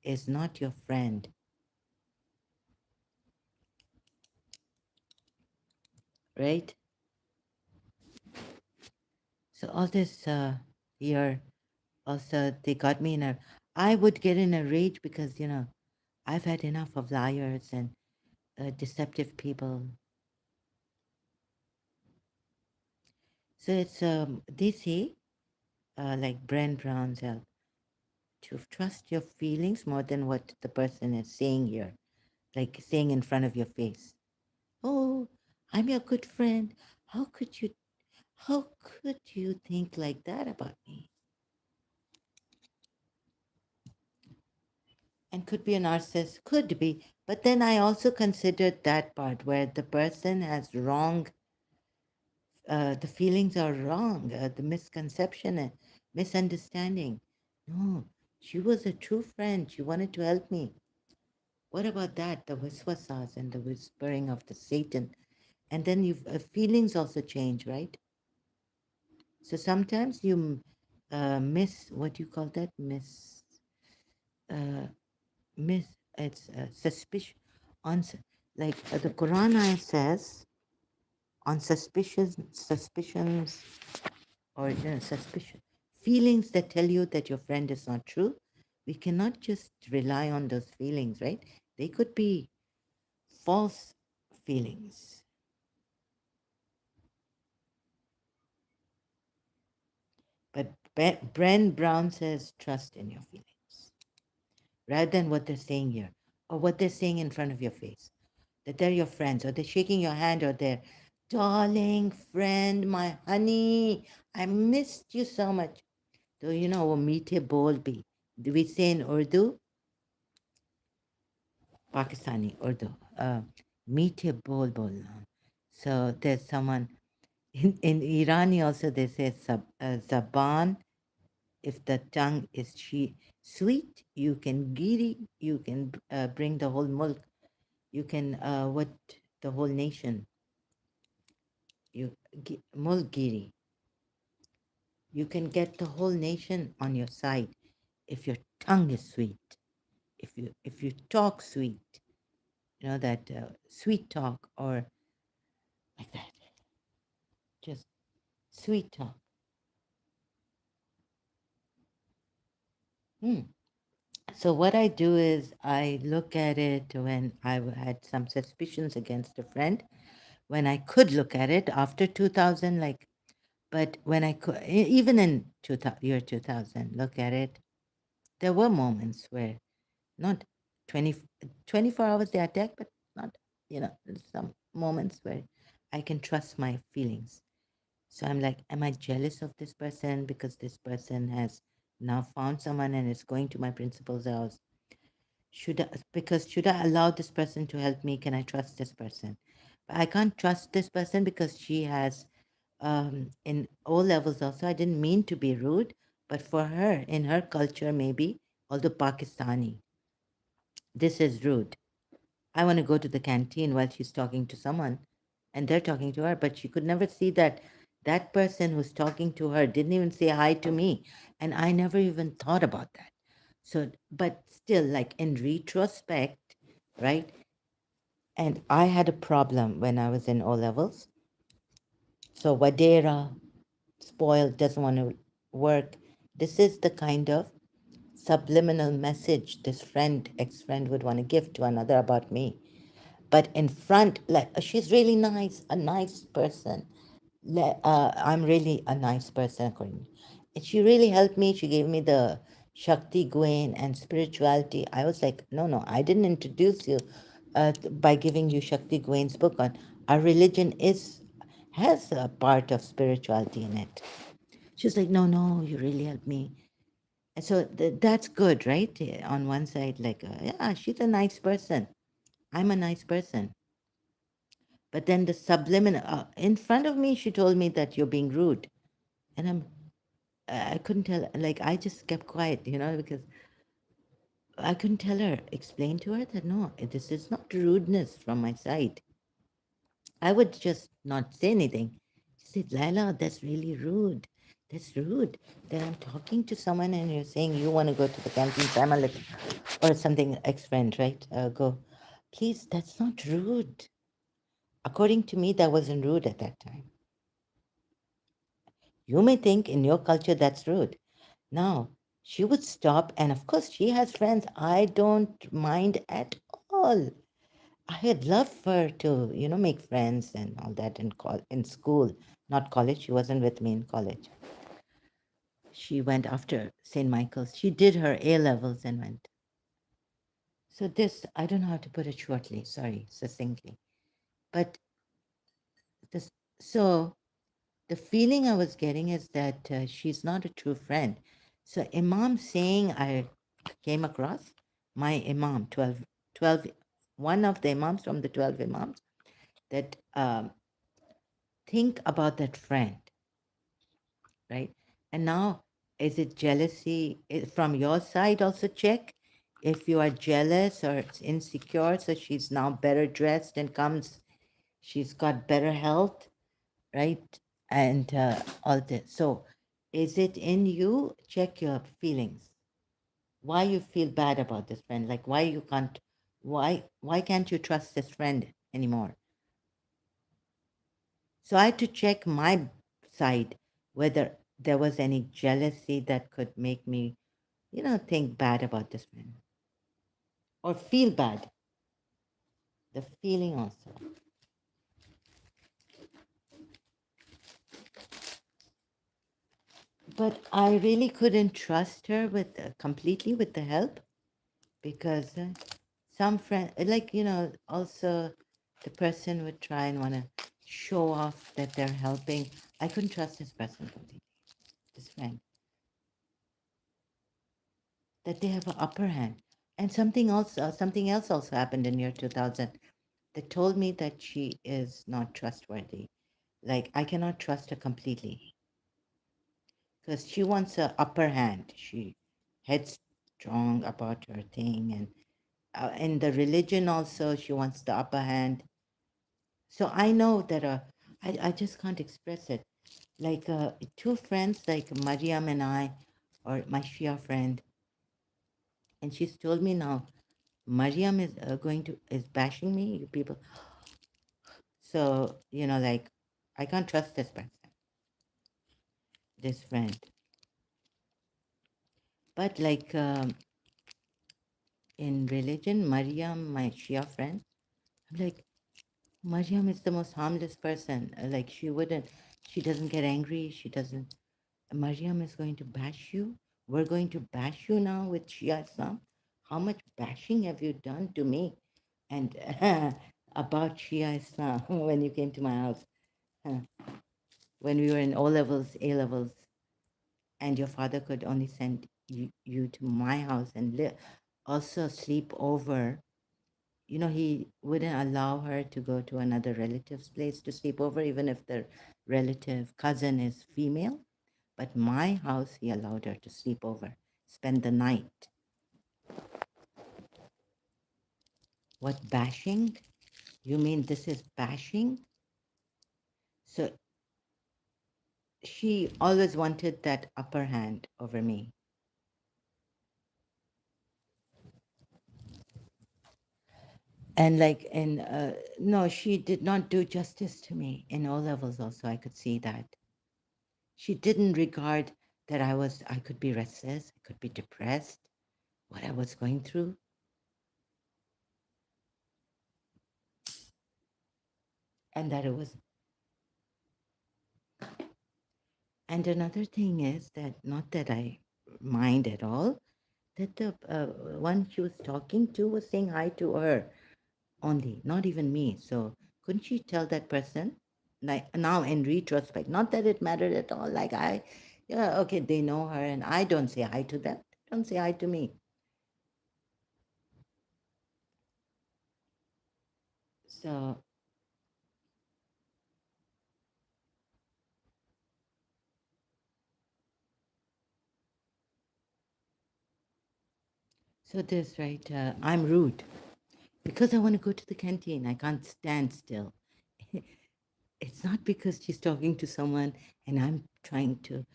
is not your friend. Right? So all this here, also, they got me in a, I would get in a rage because, I've had enough of liars and deceptive people. So it's, they say, like Brent Brown's help, to trust your feelings more than what the person is saying here, like saying in front of your face. Oh, I'm your good friend. How could you how could you think like that about me? And could be a narcissist, could be. But then I also considered that part where the person has wrong, the feelings are wrong, the misconception and misunderstanding. No, she was a true friend. She wanted to help me. What about that? The waswasas and the whispering of the Satan. And then feelings also change, right? So sometimes you miss, what do you call that? Uh, miss, it's suspicion. On, like the Quran ayah says, on suspicions, or suspicion, feelings that tell you that your friend is not true, we cannot just rely on those feelings, right? They could be false feelings. But Bren Brown says trust in your feelings rather than what they're saying here or what they're saying in front of your face. That they're your friends or they're shaking your hand or they're, darling friend, my honey, I missed you so much. So, वो मीठे बोल भी. Do we say in Urdu? Pakistani Urdu. मीठे बोल बोलना. So there's someone in Irani also they say zaban. If the tongue is sweet, you can giri, you can bring the whole mulk, you can what the whole nation, you mulk giri. You can get the whole nation on your side if your tongue is sweet, if you talk sweet, that sweet talk or like that, just sweet talk. Hmm. So what I do is I look at it when I had some suspicions against a friend, when I could look at it after 2000, like, but when I could, even in 2000, year 2000, look at it, there were moments where not 20, 24 hours they attack, but not, some moments where I can trust my feelings. So I'm like, am I jealous of this person because this person has now found someone and is going to my principal's house? Should I allow this person to help me? Can I trust this person? But I can't trust this person because she has in O levels also. I didn't mean to be rude, but for her, in her culture, maybe, although Pakistani, this is rude. I want to go to the canteen while she's talking to someone and they're talking to her, but she could never see that that person who's talking to her didn't even say hi to me. And I never even thought about that. So, but still, like in retrospect, right? And I had a problem when I was in O levels. So, Vadera, spoiled, doesn't want to work. This is the kind of subliminal message this ex friend, would want to give to another about me. But in front, like, she's really nice, a nice person. I'm really a nice person, according. And she really helped me. She gave me the Shakti Gwen and spirituality. I was like, no, no, I didn't introduce you by giving you Shakti Gwen's book on our religion has a part of spirituality in it. She was like, no, no, you really helped me. And so that's good, right? On one side, like, yeah, she's a nice person. I'm a nice person. But then the subliminal, in front of me, she told me that you're being rude. And I couldn't tell, like, I just kept quiet, because I couldn't tell her, explain to her that no, this is not rudeness from my side. I would just not say anything. She said, Laila, that's really rude. That's rude. That I'm talking to someone and you're saying you want to go to the canteen, so I'm a little, or something, ex friend, right? Go, please, that's not rude. According to me, that wasn't rude at that time. You may think in your culture that's rude. Now, she would stop, and of course, she has friends. I don't mind at all. I had loved for her to, make friends and all that in school, not college. She wasn't with me in college. she went after St. Michael's. She did her A levels and went. So this, I don't know how to put it shortly, sorry, succinctly. But this, so the feeling I was getting is that she's not a true friend. So Imam saying I came across my Imam, 12, one of the Imams from the 12 Imams, that think about that friend, right? And now, is it jealousy from your side? Also check if you are jealous or it's insecure. So she's now better dressed and comes, she's got better health, right? And all this. So is it in you? Check your feelings. Why you feel bad about this friend? Like why you can't, why can't you trust this friend anymore? So I had to check my side whether there was any jealousy that could make me, think bad about this friend or feel bad. The feeling also. But I really couldn't trust her with completely with the help because some friend, like also the person would try and want to show off that they're helping. I couldn't trust this person completely. This friend, that they have an upper hand. And something else also happened in year 2000 that told me that she is not trustworthy. Like I cannot trust her completely because she wants a upper hand. She headstrong about her thing, and in the religion also she wants the upper hand. So I know that I just can't express it. Like two friends, like Mariam and I, or my Shia friend, and she's told me now, Mariam is is bashing me, you people. So like I can't trust this person, this friend. But like in religion, Mariam, my Shia friend, I'm like, Mariam is the most harmless person. Like she doesn't get angry. She doesn't. Mariam is going to bash you. We're going to bash you now with Shia Islam. How much bashing have you done to me? And about Shia Islam when you came to my house, when we were in O levels, A levels, and your father could only send you to my house and also sleep over. He wouldn't allow her to go to another relative's place to sleep over, even if the relative cousin is female. But my house, he allowed her to sleep over, spend the night. What, bashing? You mean this is bashing? So she always wanted that upper hand over me. And like, no, she did not do justice to me in all levels also. I could see that. She didn't regard that I could be restless, I could be depressed, what I was going through. And that it was, and another thing is that not that I mind at all, that the one she was talking to was saying hi to her only, not even me. So couldn't she tell that person? Like now in retrospect, not that it mattered at all. Like yeah, okay, they know her and I don't say hi to them. They don't say hi to me. So, so this, right? I'm rude because I want to go to the canteen. I can't stand still. It's not because she's talking to someone and I'm trying to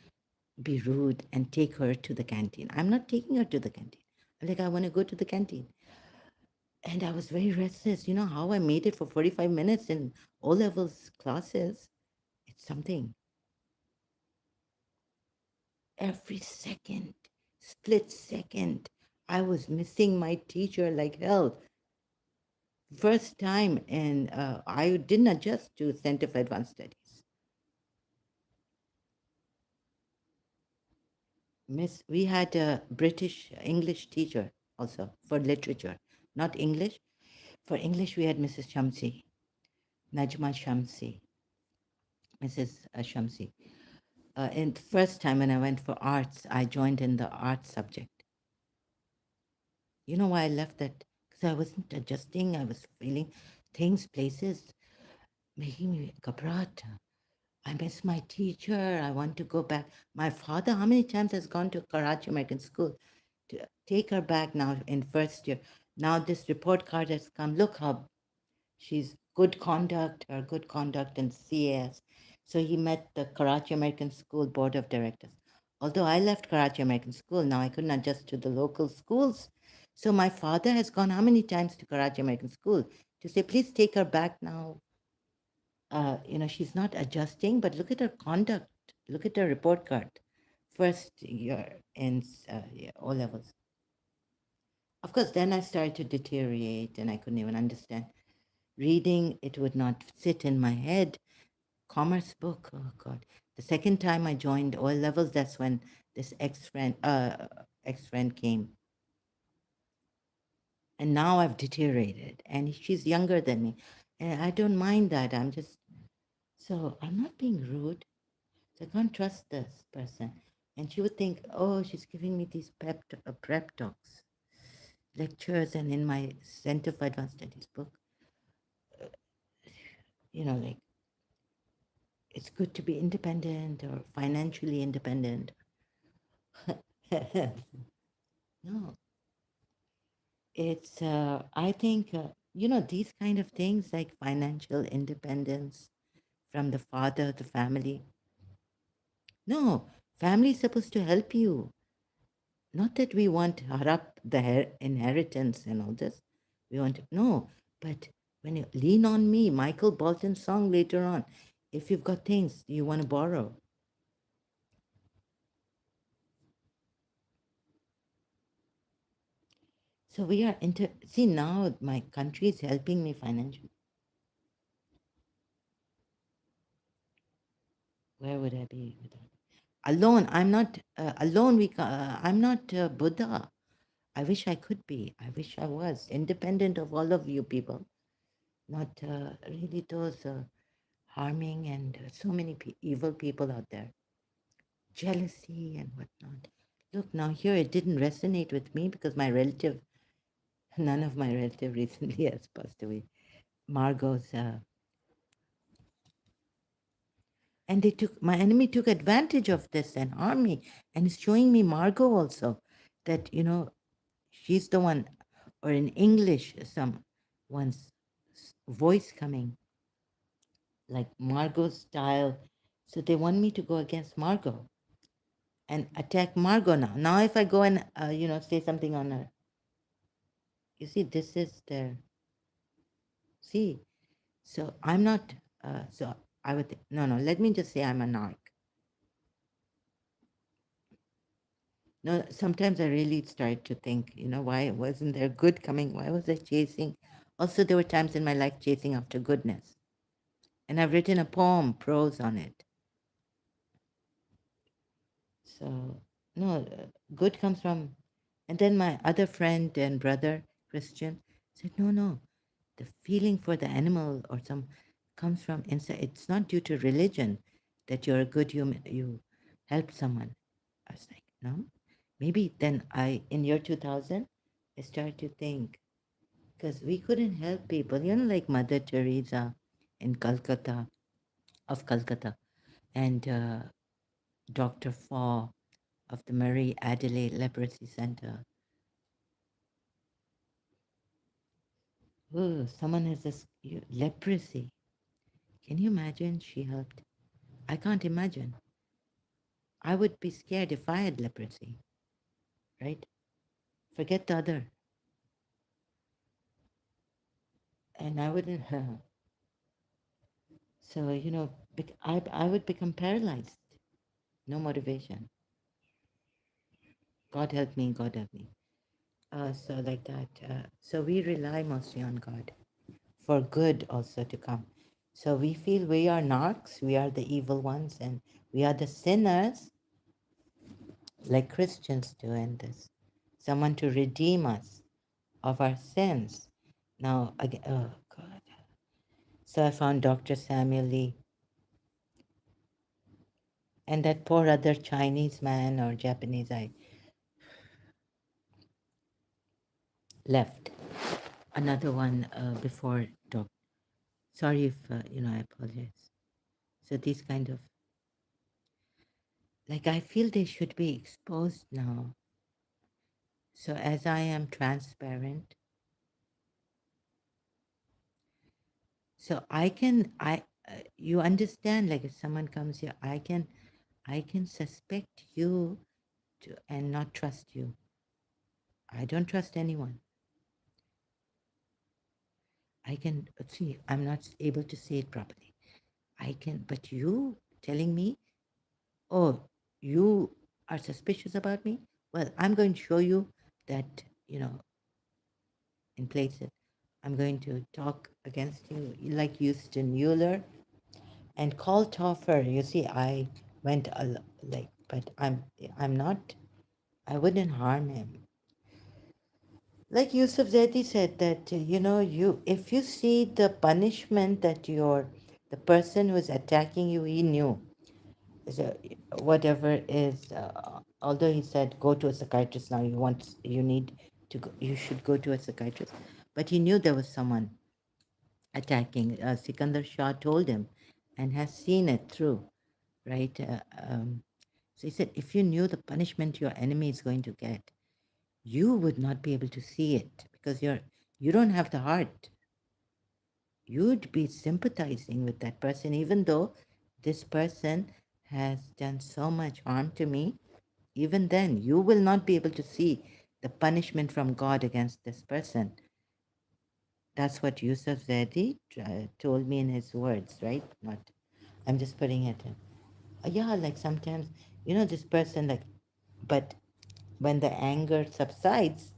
be rude and take her to the canteen. I'm not taking her to the canteen. I'm like, I want to go to the canteen. And I was very restless. You know how I made it for 45 minutes in O levels classes? It's something. Every second, split second, I was missing my teacher like hell. First time, and I didn't adjust to Center for Advanced Studies. Miss, we had a British English teacher also for literature, not English. For English, we had Mrs. Shamsi, Najma Shamsi, Mrs. Shamsi. And the first time when I went for arts, I joined in the art subject. You know why I left that? Because I wasn't adjusting. I was feeling things, places, making me kabrat. I miss my teacher. I want to go back. My father, how many times has gone to Karachi American School to take her back now in first year? Now this report card has come. Look how she's good conduct, her good conduct in CAS. So he met the Karachi American School Board of Directors. Although I left Karachi American School, now I couldn't adjust to the local schools. So my father has gone how many times to Karachi American School to say, please take her back now. She's not adjusting, but look at her conduct. Look at her report card. First year in O levels. Of course, then I started to deteriorate and I couldn't even understand. Reading, it would not sit in my head. Commerce book, oh God. The second time I joined O levels, that's when this ex-friend came. And now I've deteriorated. And she's younger than me. And I don't mind that. So I'm not being rude. So I can't trust this person. And she would think, oh, she's giving me these prep talks, lectures, and in my Center for Advanced Studies book, like it's good to be independent or financially independent. No, it's, I think, these kind of things like financial independence from the father, the family. No, family is supposed to help you. Not that we want to harap the inheritance and all this. We want to, no, but when you lean on me, Michael Bolton's song later on, if you've got things you want to borrow. So we are see now my country is helping me financially. Where would I be without? Alone, I'm not alone. I'm not Buddha. I wish I could be. I wish I was independent of all of you people, not really those harming and so many evil people out there, jealousy and whatnot. Look, now here it didn't resonate with me because none of my relative recently has passed away. Margot's, and my enemy took advantage of this and harmed me, and is showing me Margot also, that she's the one, or in English, someone's voice coming like Margot's style. So they want me to go against Margot and attack Margot now. Now, if I go and say something on her, you see, this is their see. So I'm not. So I would no. Let me just say I'm a narc. No, sometimes I really start to think, why wasn't there good coming? Why was I chasing? Also, there were times in my life chasing after goodness, and I've written a poem, prose on it. So no, good comes from. And then my other friend and brother, Christian, said, no, the feeling for the animal or some comes from inside. It's not due to religion that you're a good human, you help someone. I was like, no. Maybe then in year 2000, I started to think, because we couldn't help people, like Mother Teresa in Calcutta, of Calcutta, and Dr. Faw of the Marie Adelaide Leprosy Center. Oh, someone has this leprosy. Can you imagine she helped? I can't imagine. I would be scared if I had leprosy, right? Forget the other. And I wouldn't, so, I would become paralyzed. No motivation. God help me, God help me. So like that. So we rely mostly on God for good also to come. So we feel we are narcs, we are the evil ones, and we are the sinners. like Christians do in this. Someone to redeem us of our sins. Now, again, oh God. So I found Dr. Samuel Lee and that poor other Chinese man or Japanese, I left. Another one before Doc. Sorry if, I apologize. So these kind of, like, I feel they should be exposed now. So as I am transparent, so you understand, like if someone comes here, I can suspect you and not trust you. I don't trust anyone. I can see, I'm not able to say it properly. But you telling me, oh, you are suspicious about me? Well, I'm going to show you that, in places. I'm going to talk against you like Houston Euler and call Toffer. You see, I went but I'm not. I wouldn't harm him. Like Yusuf Zaidi said that you if you see the punishment that the person who's attacking you, he knew. So whatever is, although he said go to a psychiatrist now, you should go to a psychiatrist, but he knew there was someone attacking. Sikandar Shah told him, and has seen it through, right? So he said, if you knew the punishment your enemy is going to get, you would not be able to see it because you don't have the heart. You'd be sympathizing with that person, even though this person has done so much harm to me. Even then, you will not be able to see the punishment from God against this person. That's what Yusuf Zaidi told me in his words, right? Not, I'm just putting it in. Yeah, like sometimes, this person, like, but when the anger subsides,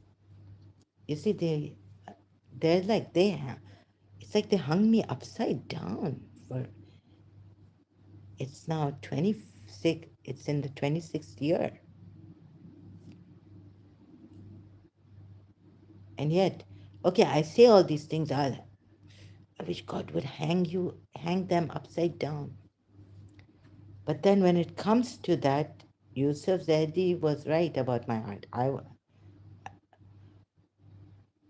you see, they're like, it's like they hung me upside down for, it's now 26, it's in the 26th year. And yet, okay, I say all these things, I wish God would hang them upside down. But then when it comes to that, Yusuf Zaidi was right about my heart.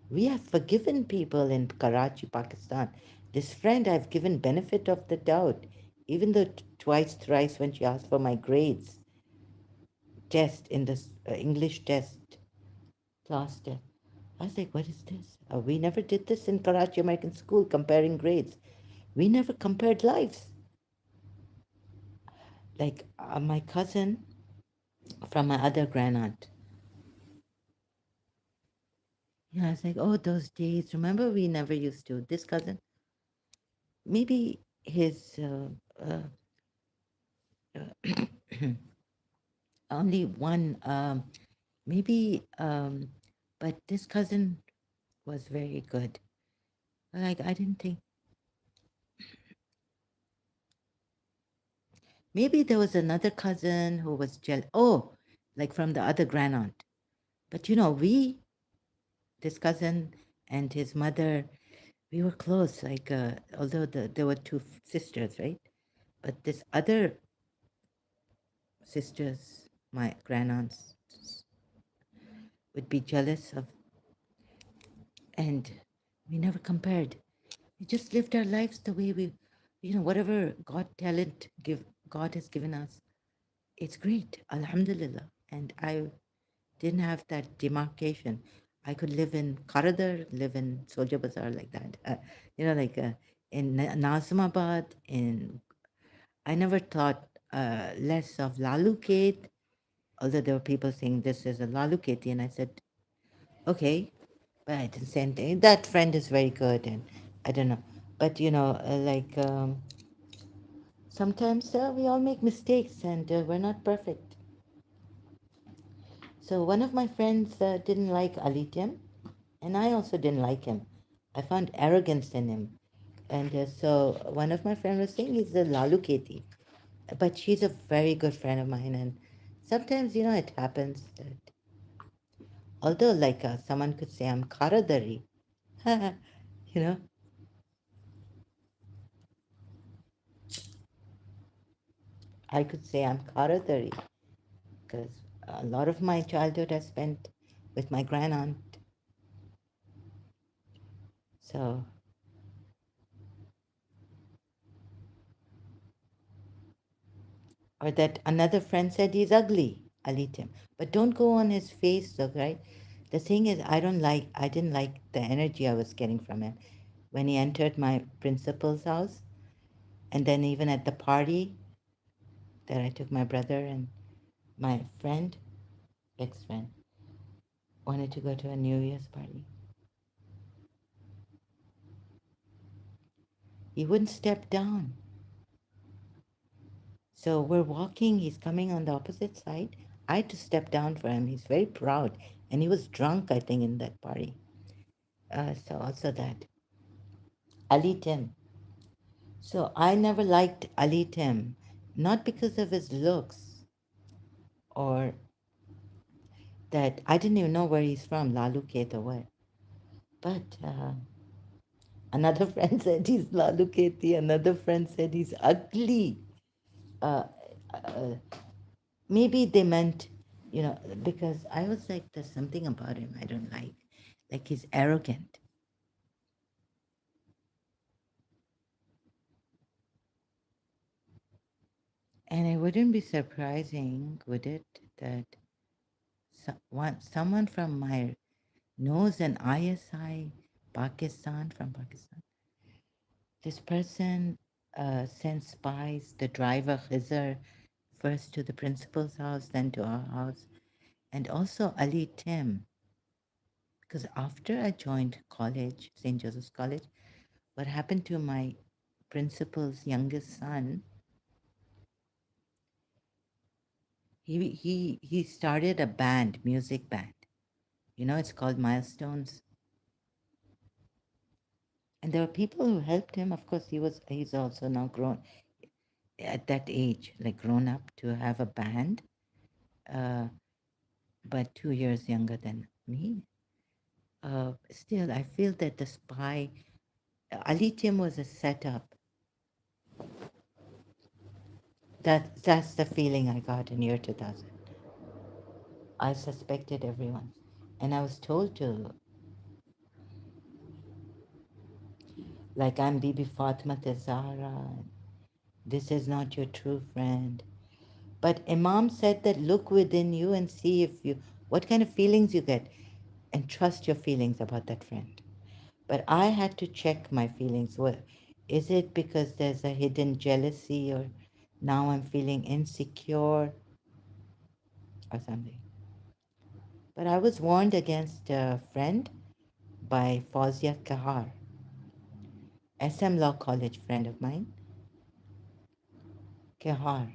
We have forgiven people in Karachi, Pakistan. This friend I've given benefit of the doubt, even though twice, thrice when she asked for my grades, test in this English test, class test. I was like, what is this? We never did this in Karachi American School, comparing grades. We never compared lives. Like my cousin from my other grandaunt. Yeah, I was like, oh, those days. Remember, we never used to. This cousin, maybe his only one, maybe, but this cousin was very good. Like, I didn't think, maybe there was another cousin who was oh, like from the other grandaunt. But this cousin and his mother, we were close. Like, although there were two sisters, right? But this other sisters, my grandaunts, would be jealous of, and we never compared. We just lived our lives the way whatever God has given us, it's great, Alhamdulillah. And I didn't have that demarcation. I could live in Karadar, live in Soldier Bazaar like that. Like in Nazimabad. I never thought less of Lalukhet, although there were people saying this is a Lalukheti, and I said, okay, but I didn't say anything. That friend is very good, and I don't know. But, sometimes we all make mistakes and we're not perfect. So one of my friends didn't like Alitim, and I also didn't like him. I found arrogance in him. And so one of my friends was saying he's a Lalu Keti. But she's a very good friend of mine. And Sometimes, it happens that, although, like, someone could say, I'm Karadari, you know, I could say I'm Karadari because a lot of my childhood I spent with my grandaunt. So, or that another friend said he's ugly, I'll eat him. But don't go on his Facebook, right? The thing is, I didn't like the energy I was getting from him when he entered my principal's house. And then even at the party that I took my brother and my friend, ex-friend, wanted to go to a New Year's party. He wouldn't step down. So we're walking, he's coming on the opposite side. I had to step down for him. He's very proud. And he was drunk, I think, in that party. So also that. Ali Tim. So I never liked Ali Tim, not because of his looks or that I didn't even know where he's from, Lalu Ket or what. But another friend said he's Lalu Keti, another friend said he's ugly. Uh, uh, Maybe they meant, because I was like, there's something about him I don't like. Like he's arrogant. And it wouldn't be surprising, would it, that someone from my knows an ISI from Pakistan. This person sent spies, the driver Khizr, first to the principal's house, then to our house, and also Ali Tim. Because after I joined college, St. Joseph's College, what happened to my principal's youngest son, he started a band, music band. It's called Milestones. And there were people who helped him. Of course, he's also now grown at that age, like grown up to have a band, uh, but 2 years younger than me. Still, I feel that the spy, Ali Tim was a setup. That's the feeling I got in year 2000. I suspected everyone. And I was told to, like, I'm Bibi Fatima Zahra. This is not your true friend. But Imam said that look within you and see what kind of feelings you get, and trust your feelings about that friend. But I had to check my feelings. Is it because there's a hidden jealousy, or now I'm feeling insecure or something? But I was warned against a friend by Fauzia Kahar, SM Law College friend of mine. Kahar,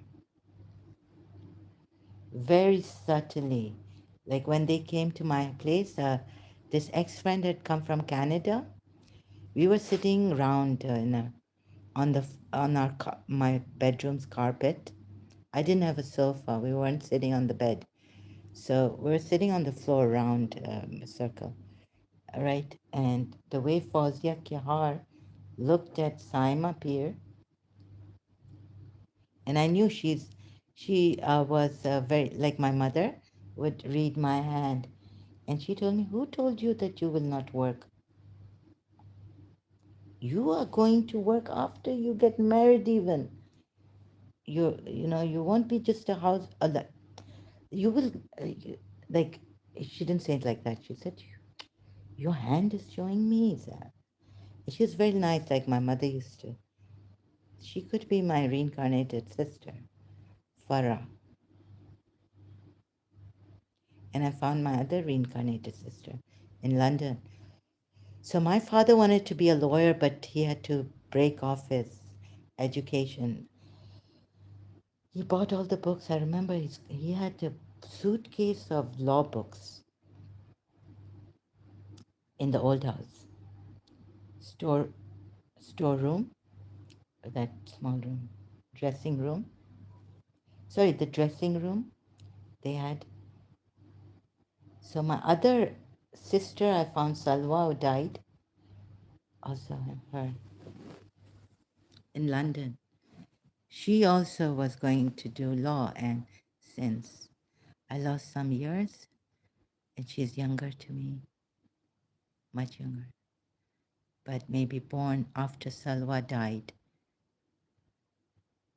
very subtly, like when they came to my place, this ex-friend had come from Canada. We were sitting around on the on our my bedroom's carpet. I didn't have a sofa. We weren't sitting on the bed, so we were sitting on the floor around a circle, right? And the way Fauzia Kihar looked at Saima Peer, and I knew she was very like my mother would read my hand, and she told me, "Who told you that you will not work? You are going to work after you get married, even. You won't be just a house. You will, like." She didn't say it like that. She said, "Your hand is showing me that." She was very nice, like my mother used to. She could be my reincarnated sister, Farah. And I found my other reincarnated sister in London. So my father wanted to be a lawyer, but he had to break off his education. He bought all the books. I remember he had a suitcase of law books in the old house. Store Storeroom, that small room. Dressing room. Sorry, the dressing room. They had. So my other sister, I found Salwa, who died, also her in London. She also was going to do law, and since I lost some years, and she's younger to me, much younger, but maybe born after Salwa died,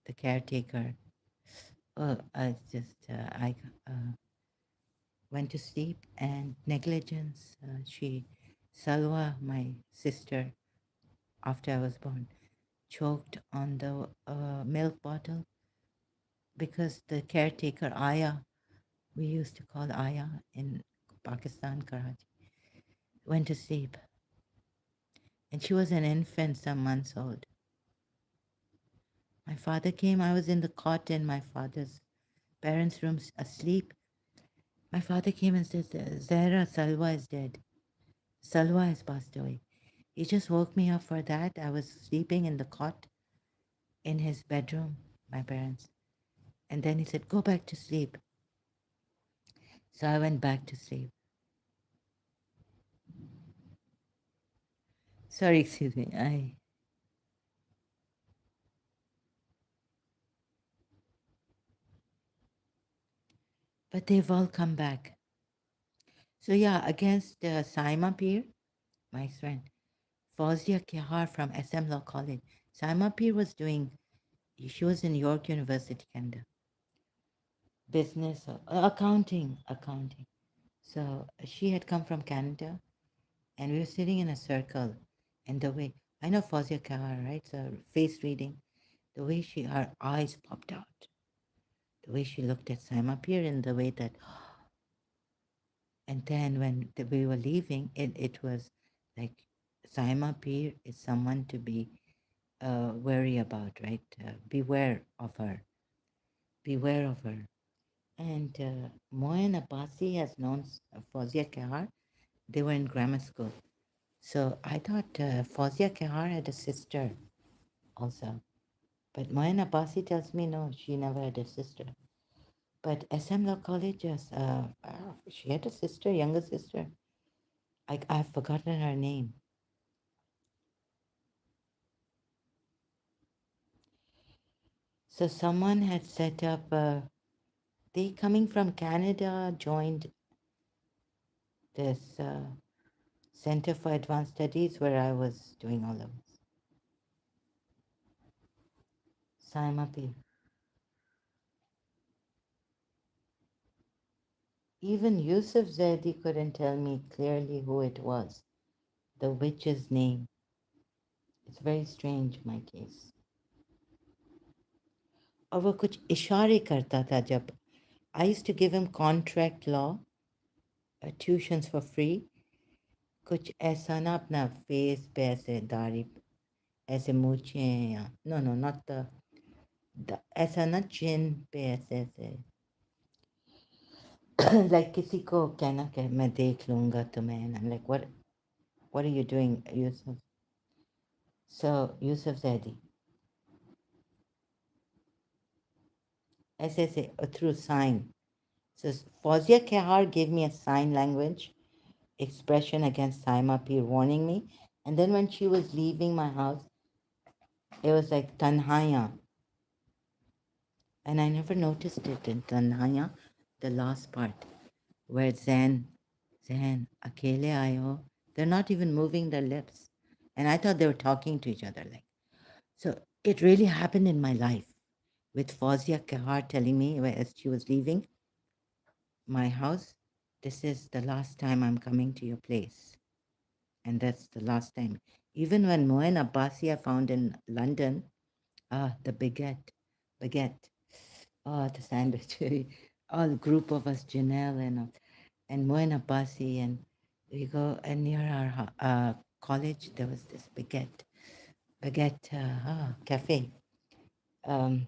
the caretaker. I went to sleep and negligence. Salwa, my sister, after I was born, choked on the milk bottle because the caretaker, Aya, we used to call Aya in Pakistan, Karachi, went to sleep. And she was an infant, some months old. My father came, I was in the cot in my father's parents' room asleep. My father came and said, Zahra, Salwa is dead. Salwa has passed away. He just woke me up for that. I was sleeping in the cot in his bedroom, my parents. And then he said, go back to sleep. So I went back to sleep. Sorry, excuse me. But they've all come back. So yeah, against Saima Peer, my friend, Fauzia Kehar from SM Law College. Saima Peer was doing, she was in York University, Canada. Business, accounting. So she had come from Canada, and we were sitting in a circle. And the way, I know Fauzia Kehar, right? So face reading, the way her eyes popped out, the way she looked at Saima Peer in the way that, and then when we were leaving, it was like Saima Peer is someone to be wary about, right? Beware of her. Beware of her. And Moin Abbasi has known Fauzia Kehar. They were in grammar school. So I thought Fauzia Kehar had a sister also. But Moin Abbasi tells me no, she never had a sister. But SM Law College, yes, she had a sister, younger sister. I've forgotten her name. So someone had set up, they coming from Canada joined this Center for Advanced Studies where I was doing all of this. Saimapi. Even Yusuf Zaidi couldn't tell me clearly who it was, the witch's name. It's very strange, my case. और वो कुछ इशारे करता था जब I used to give him contract law tuitions for free. कुछ ऐसा ना अपना face पे ऐसे दाढ़ी ऐसे मूछें या no not the ऐसा ना chin पे ऐसे ऐसे like किसी को कहना कि मैं देख लूँगा तुम्हें and I'm like what are you doing Yusuf? So Yusuf Zaidi ऐसे ऐसे through sign. So Fauzia Kehar gave me a sign language expression against Saima Peer warning me. And then when she was leaving my house, it was like Tanhaya. And I never noticed it in Tanhaya, the last part, where Zen, Akele Ayo, they're not even moving their lips. And I thought they were talking to each other. Like, so it really happened in my life with Fauzia Kehar telling me as she was leaving my house, this is the last time I'm coming to your place. And that's the last time. Even when Moen Abbasi I found in London, the baguette, the sandwich, all group of us, Janelle and Moen Abbasi, and we go, and near our college, there was this baguette cafe. Um,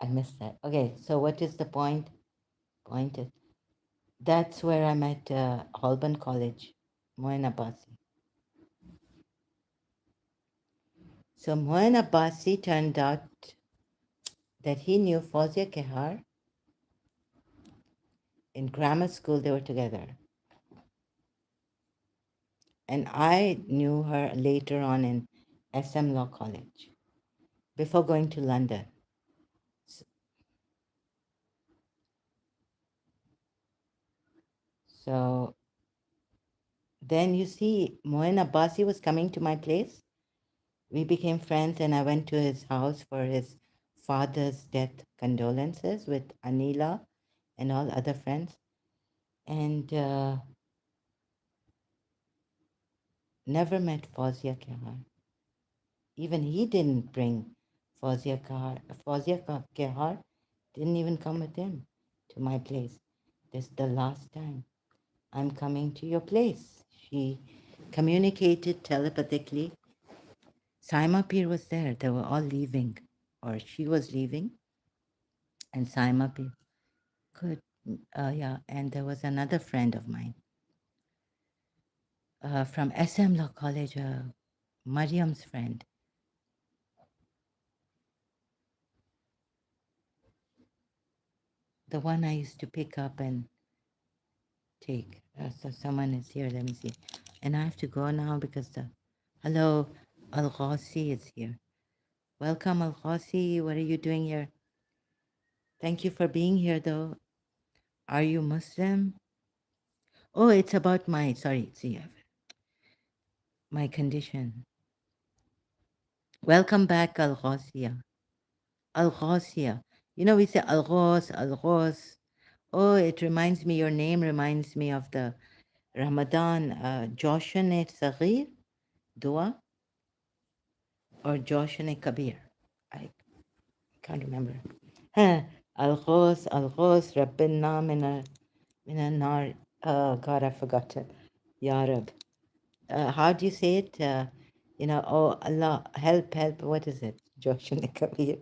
I missed that. Okay, so what is the point? Point is, that's where I met Holborn College, Moen Abbasi. So Moen Abbasi turned out that he knew Fauzia Kehar In grammar school, they were together. And I knew her later on in SM Law College before going to London. S- So then you see, Moin Abbasi was coming to my place. We became friends, and I went to his house for his father's death condolences with Anila and all other friends. And never met Fawzia Kehar. Even he didn't bring Fawzia Kehar. Kehar didn't even come with him to my place. This is the last time I'm coming to your place. She communicated telepathically. Saima Peer was there. They were all leaving, or she was leaving, and Saima Peer could, yeah. And there was another friend of mine from SM Law College, Mariam's friend. The one I used to pick up and take. So someone is here. Let me see. And I have to go now because the hello, Al Ghasi is here. Welcome, Al Ghasi. What are you doing here? Thank you for being here, though. Are you Muslim? Oh, it's about my sorry. See, my condition. Welcome back, Al Ghasiya. Al Ghasiya. You know we say Al Ghos, Al Ghos. Oh, it reminds me. Your name reminds me of the Ramadan Joshan e Saghir dua or Joshan e Kabir. I can't remember. Al-Ghos, Al-Ghos, Rabbina mina nar. Oh, God, I forgot it. Ya Rab. How do you say it? Oh, Allah, help, help. What is it? Joshan Kabir.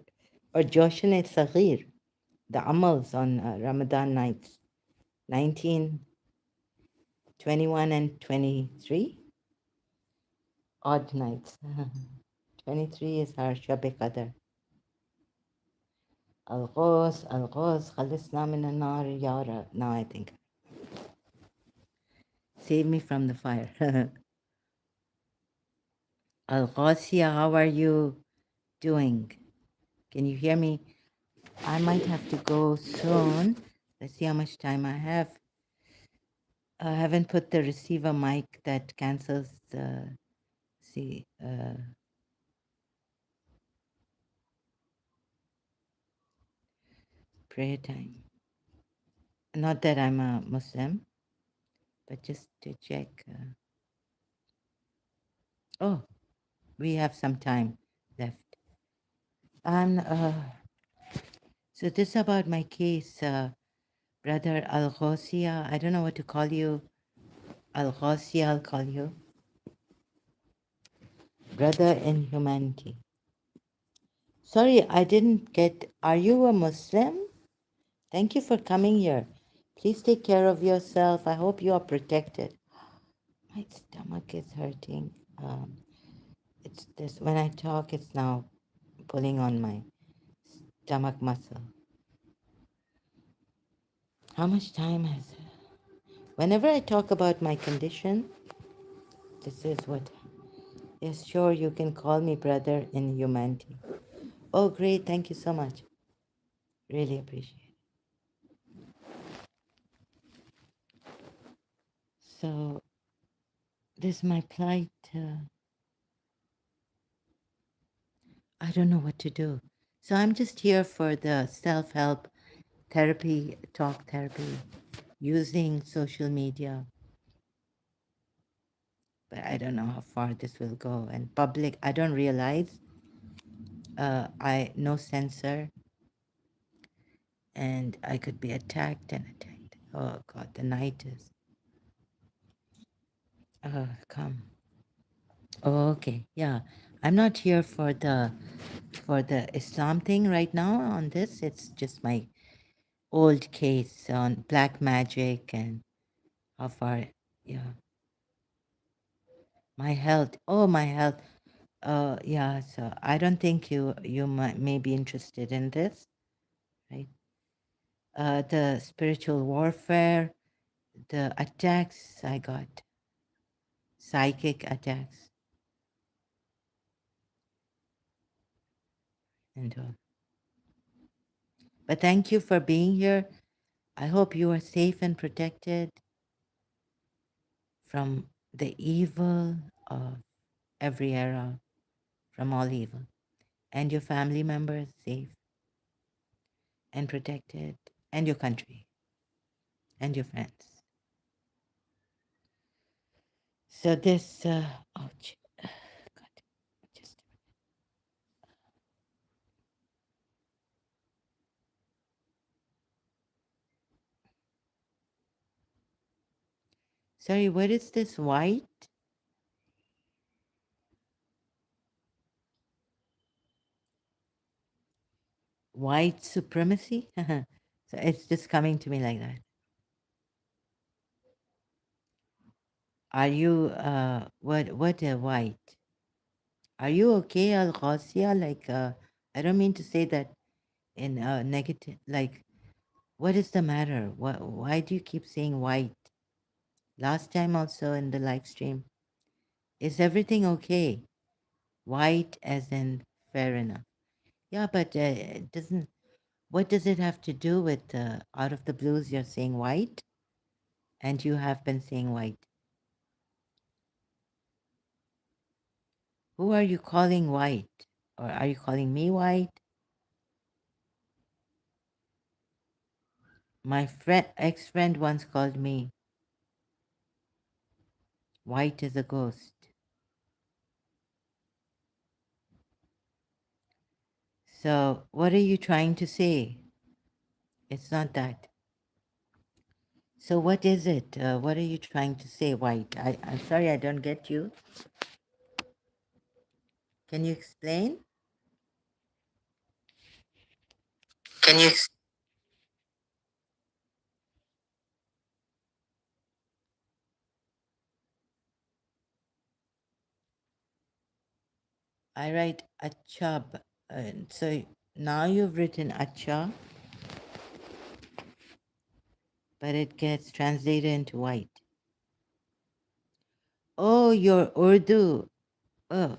Or Joshan Saghir. The Amals on Ramadan nights. 19, 21, and 23. Odd nights. 23 is our Shab-e Qadr. Al-Ghos, Al-Ghos, Khalisna min nar ya Rab. Now I think. Save me from the fire. Al-Ghasia, how are you doing? Can you hear me? I might have to go soon. Let's see how much time I have. I haven't put the receiver mic that cancels the prayer time. Not that I'm a Muslim, but just to check. Oh, we have some time left. And so this is about my case, Brother Al-Ghasia. I don't know what to call you. Al-Ghasia, I'll call you. Brother in humanity. Sorry, I didn't get. Are you a Muslim? Thank you for coming here. Please take care of yourself. I hope you are protected. My stomach is hurting. It's this when I talk, it's now pulling on my stomach muscle. How much time has it? Whenever I talk about my condition, this is what. Yes, sure, you can call me brother in humanity. Oh, great. Thank you so much. Really appreciate it. So, this is my plight. I don't know what to do. So I'm just here for the self help therapy, talk therapy, using social media. But I don't know how far this will go. And public, I don't realize I no censor and I could be attacked and attacked. Oh God, the night is. Come. Oh, okay, yeah. I'm not here for the Islam thing right now on this. It's just my old case on black magic and how far, yeah. My health. Oh, my health. Yeah. So I don't think you may be interested in this, right? the spiritual warfare, the attacks I got, psychic attacks, and all. But thank you for being here. I hope you are safe and protected from the evil of every era, from all evil, and your family members safe and protected, and your country and your friends. So this, ouch, God, just sorry. What is this white? White supremacy? So it's just coming to me like that. Are you what white? Are you okay, Al Ghasia? Like I don't mean to say that in negative. Like what is the matter? Why do you keep saying white? Last time also in the live stream, is everything okay? White as in fair enough. Yeah, but it doesn't. What does it have to do with out of the blues? You're saying white, and you have been saying white. Who are you calling white? Or are you calling me white? My friend, ex-friend once called me white as a ghost. So what are you trying to say? It's not that. So what is it? What are you trying to say, white? I'm sorry, I don't get you. Can you explain? Can you? I write acha. So now you've written acha, but it gets translated into white. Oh, your Urdu. Oh,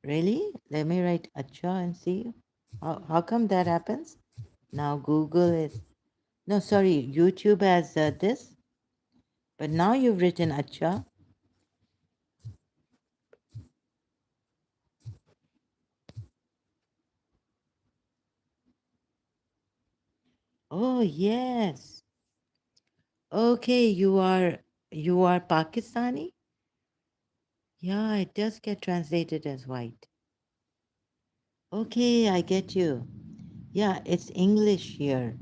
really? Let me write acha and see. How come that happens? Now Google is. No, sorry, YouTube has this, but now you've written acha. Oh, yes. Okay, you are Pakistani? Yeah, it does get translated as white. Okay, I get you. Yeah, it's English here.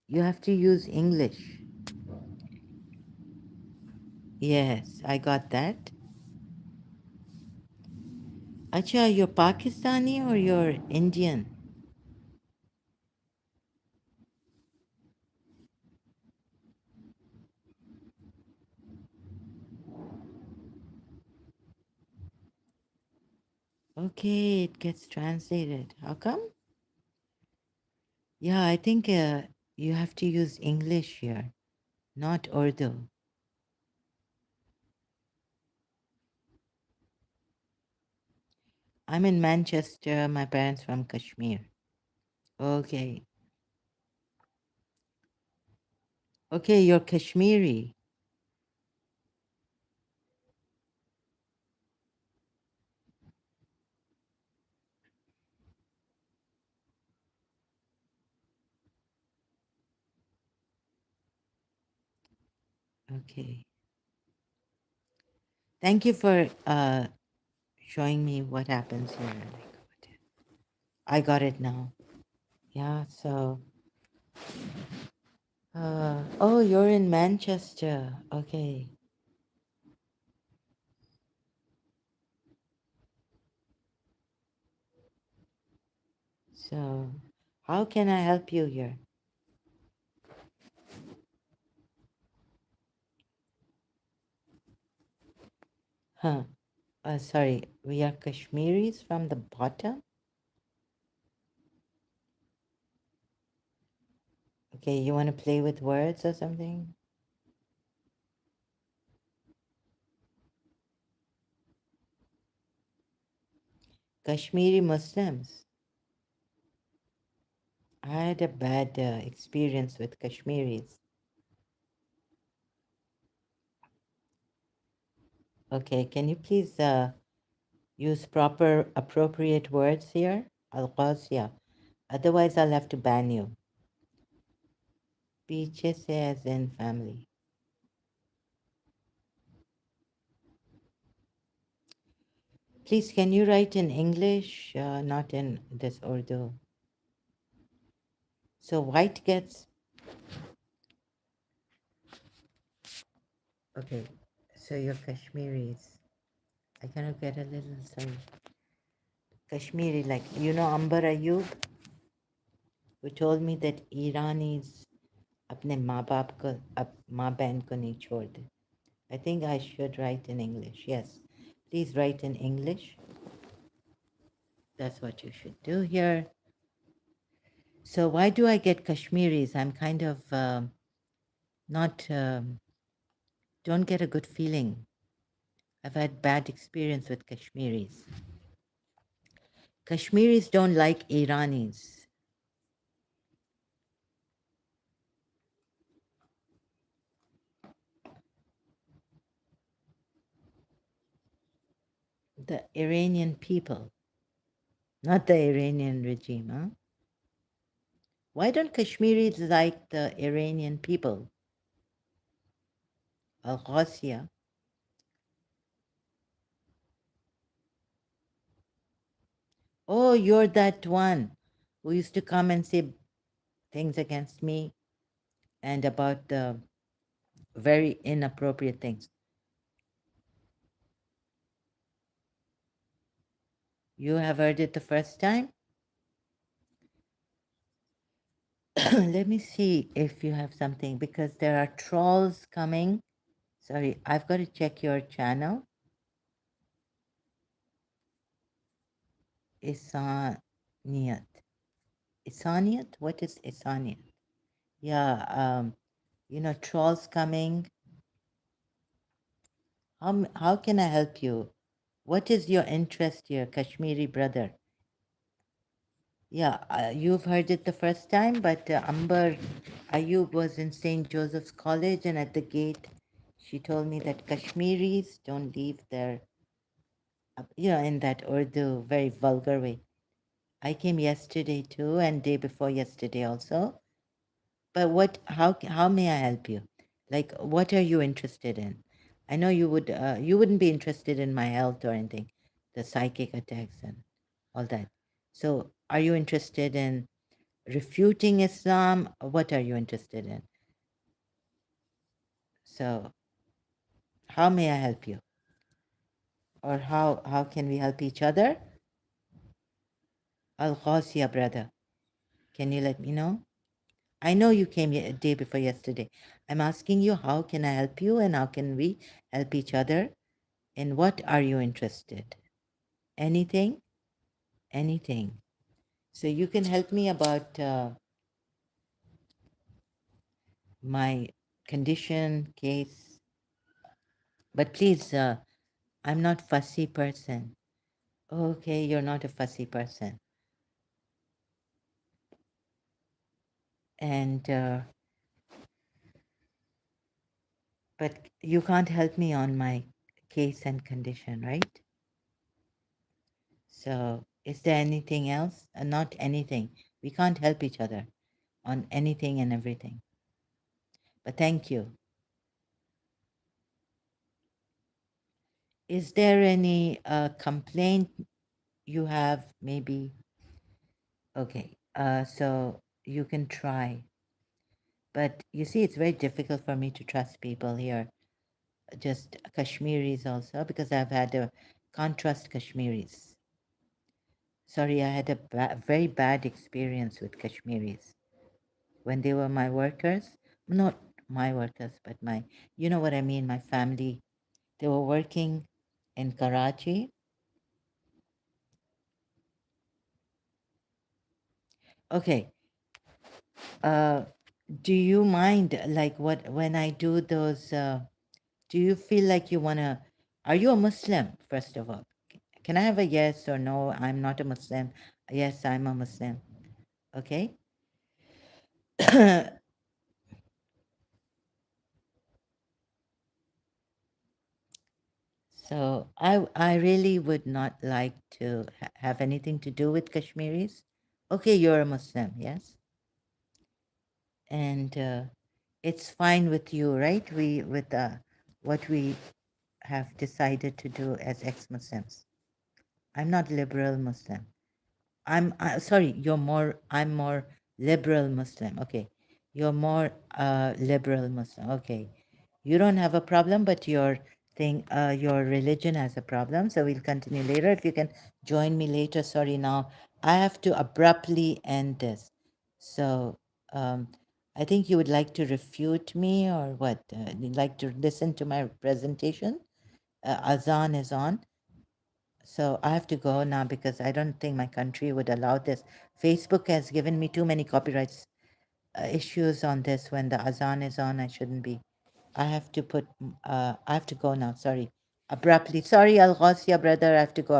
You have to use English. Yes, I got that. Acha, you're Pakistani or you're Indian? Okay, it gets translated. How come? Yeah, I think you have to use English here, not Urdu. I'm in Manchester. My parents from Kashmir. Okay. Okay, you're Kashmiri. Okay. Thank you for showing me what happens here. I got it now. Yeah, so oh, you're in Manchester. Okay. So how can I help you here? Huh. Sorry, we are Kashmiris from the bottom? Okay, you want to play with words or something? Kashmiri Muslims. I had a bad experience with Kashmiris. Okay, can you please use proper, appropriate words here? Al-Qasya. Otherwise, I'll have to ban you. Piche se as in family. Please, can you write in English, not in this Urdu? So white gets... Okay, so you're Kashmiris. I cannot get a little, sorry. Kashmiri, like, you know Amber Ayub, who told me that Iranis अपने माँ बाप को माँ बहन को नहीं छोड़ते. I think I should write in English. Yes, please write in English. That's what you should do here. So why do I get Kashmiris? I'm kind of not, don't get a good feeling. I've had bad experience with Kashmiris. Kashmiris don't like Iranis. The Iranian people, not the Iranian regime, huh? Why don't Kashmiris like the Iranian people? Al-Ghasia. Oh, you're that one who used to come and say things against me and about the very inappropriate things. You have heard it the first time? Let me see if you have something because there are trolls coming. Sorry, I've got to check your channel. Isaniyat. Isaniyat? What is Isaniyat? Yeah, trolls coming. How can I help you? What is your interest here, Kashmiri brother? Yeah, you've heard it the first time, but Amber Ayub was in St. Joseph's College, and at the gate, she told me that Kashmiris don't leave their, in that Urdu, very vulgar way. I came yesterday too, and day before yesterday also. But how may I help you? Like, what are you interested in? I know you wouldn't be interested in my health or anything, the psychic attacks and all that. So, are you interested in refuting Islam? What are you interested in? So, how may I help you? Or how can we help each other? Al Ghawsiya, brother. Can you let me know? I know you came a day before yesterday. I'm asking you, how can I help you and how can we help each other? In what are you interested? Anything? Anything. So you can help me about my condition, case. But please, I'm not fussy person. Okay, you're not a fussy person. And, but you can't help me on my case and condition, right? So is there anything else? Not anything. We can't help each other on anything and everything. But thank you. Is there any complaint you have maybe? Okay, so you can try. But you see, it's very difficult for me to trust people here. Just Kashmiris also, because can't trust Kashmiris. Sorry, I had a very bad experience with Kashmiris when they were my workers. Not my workers, but you know what I mean, my family. They were working in Karachi. Okay, Do you mind, like, what when I do those? Do you feel like you wanna? Are you a Muslim, first of all? Can I have a yes or no? I'm not a Muslim. Yes, I'm a Muslim. Okay. So I really would not like to have anything to do with Kashmiris. Okay, you're a Muslim, yes, and it's fine with you, right? We with what we have decided to do as ex-Muslims. I'm not liberal Muslim. I'm sorry. You're more. I'm more liberal Muslim. Okay, you're more liberal Muslim. Okay, you don't have a problem, but your thing, your religion has a problem. So we'll continue later. If you can join me later. Sorry, now I have to abruptly end this. So I think you would like to refute me, or what? You'd like to listen to my presentation? Azan is on. So I have to go now because I don't think my country would allow this. Facebook has given me too many copyrights issues on this. When the azan is on, I shouldn't be. I have to put. I have to go now. Sorry, abruptly. Sorry, Al Ghasia brother. I have to go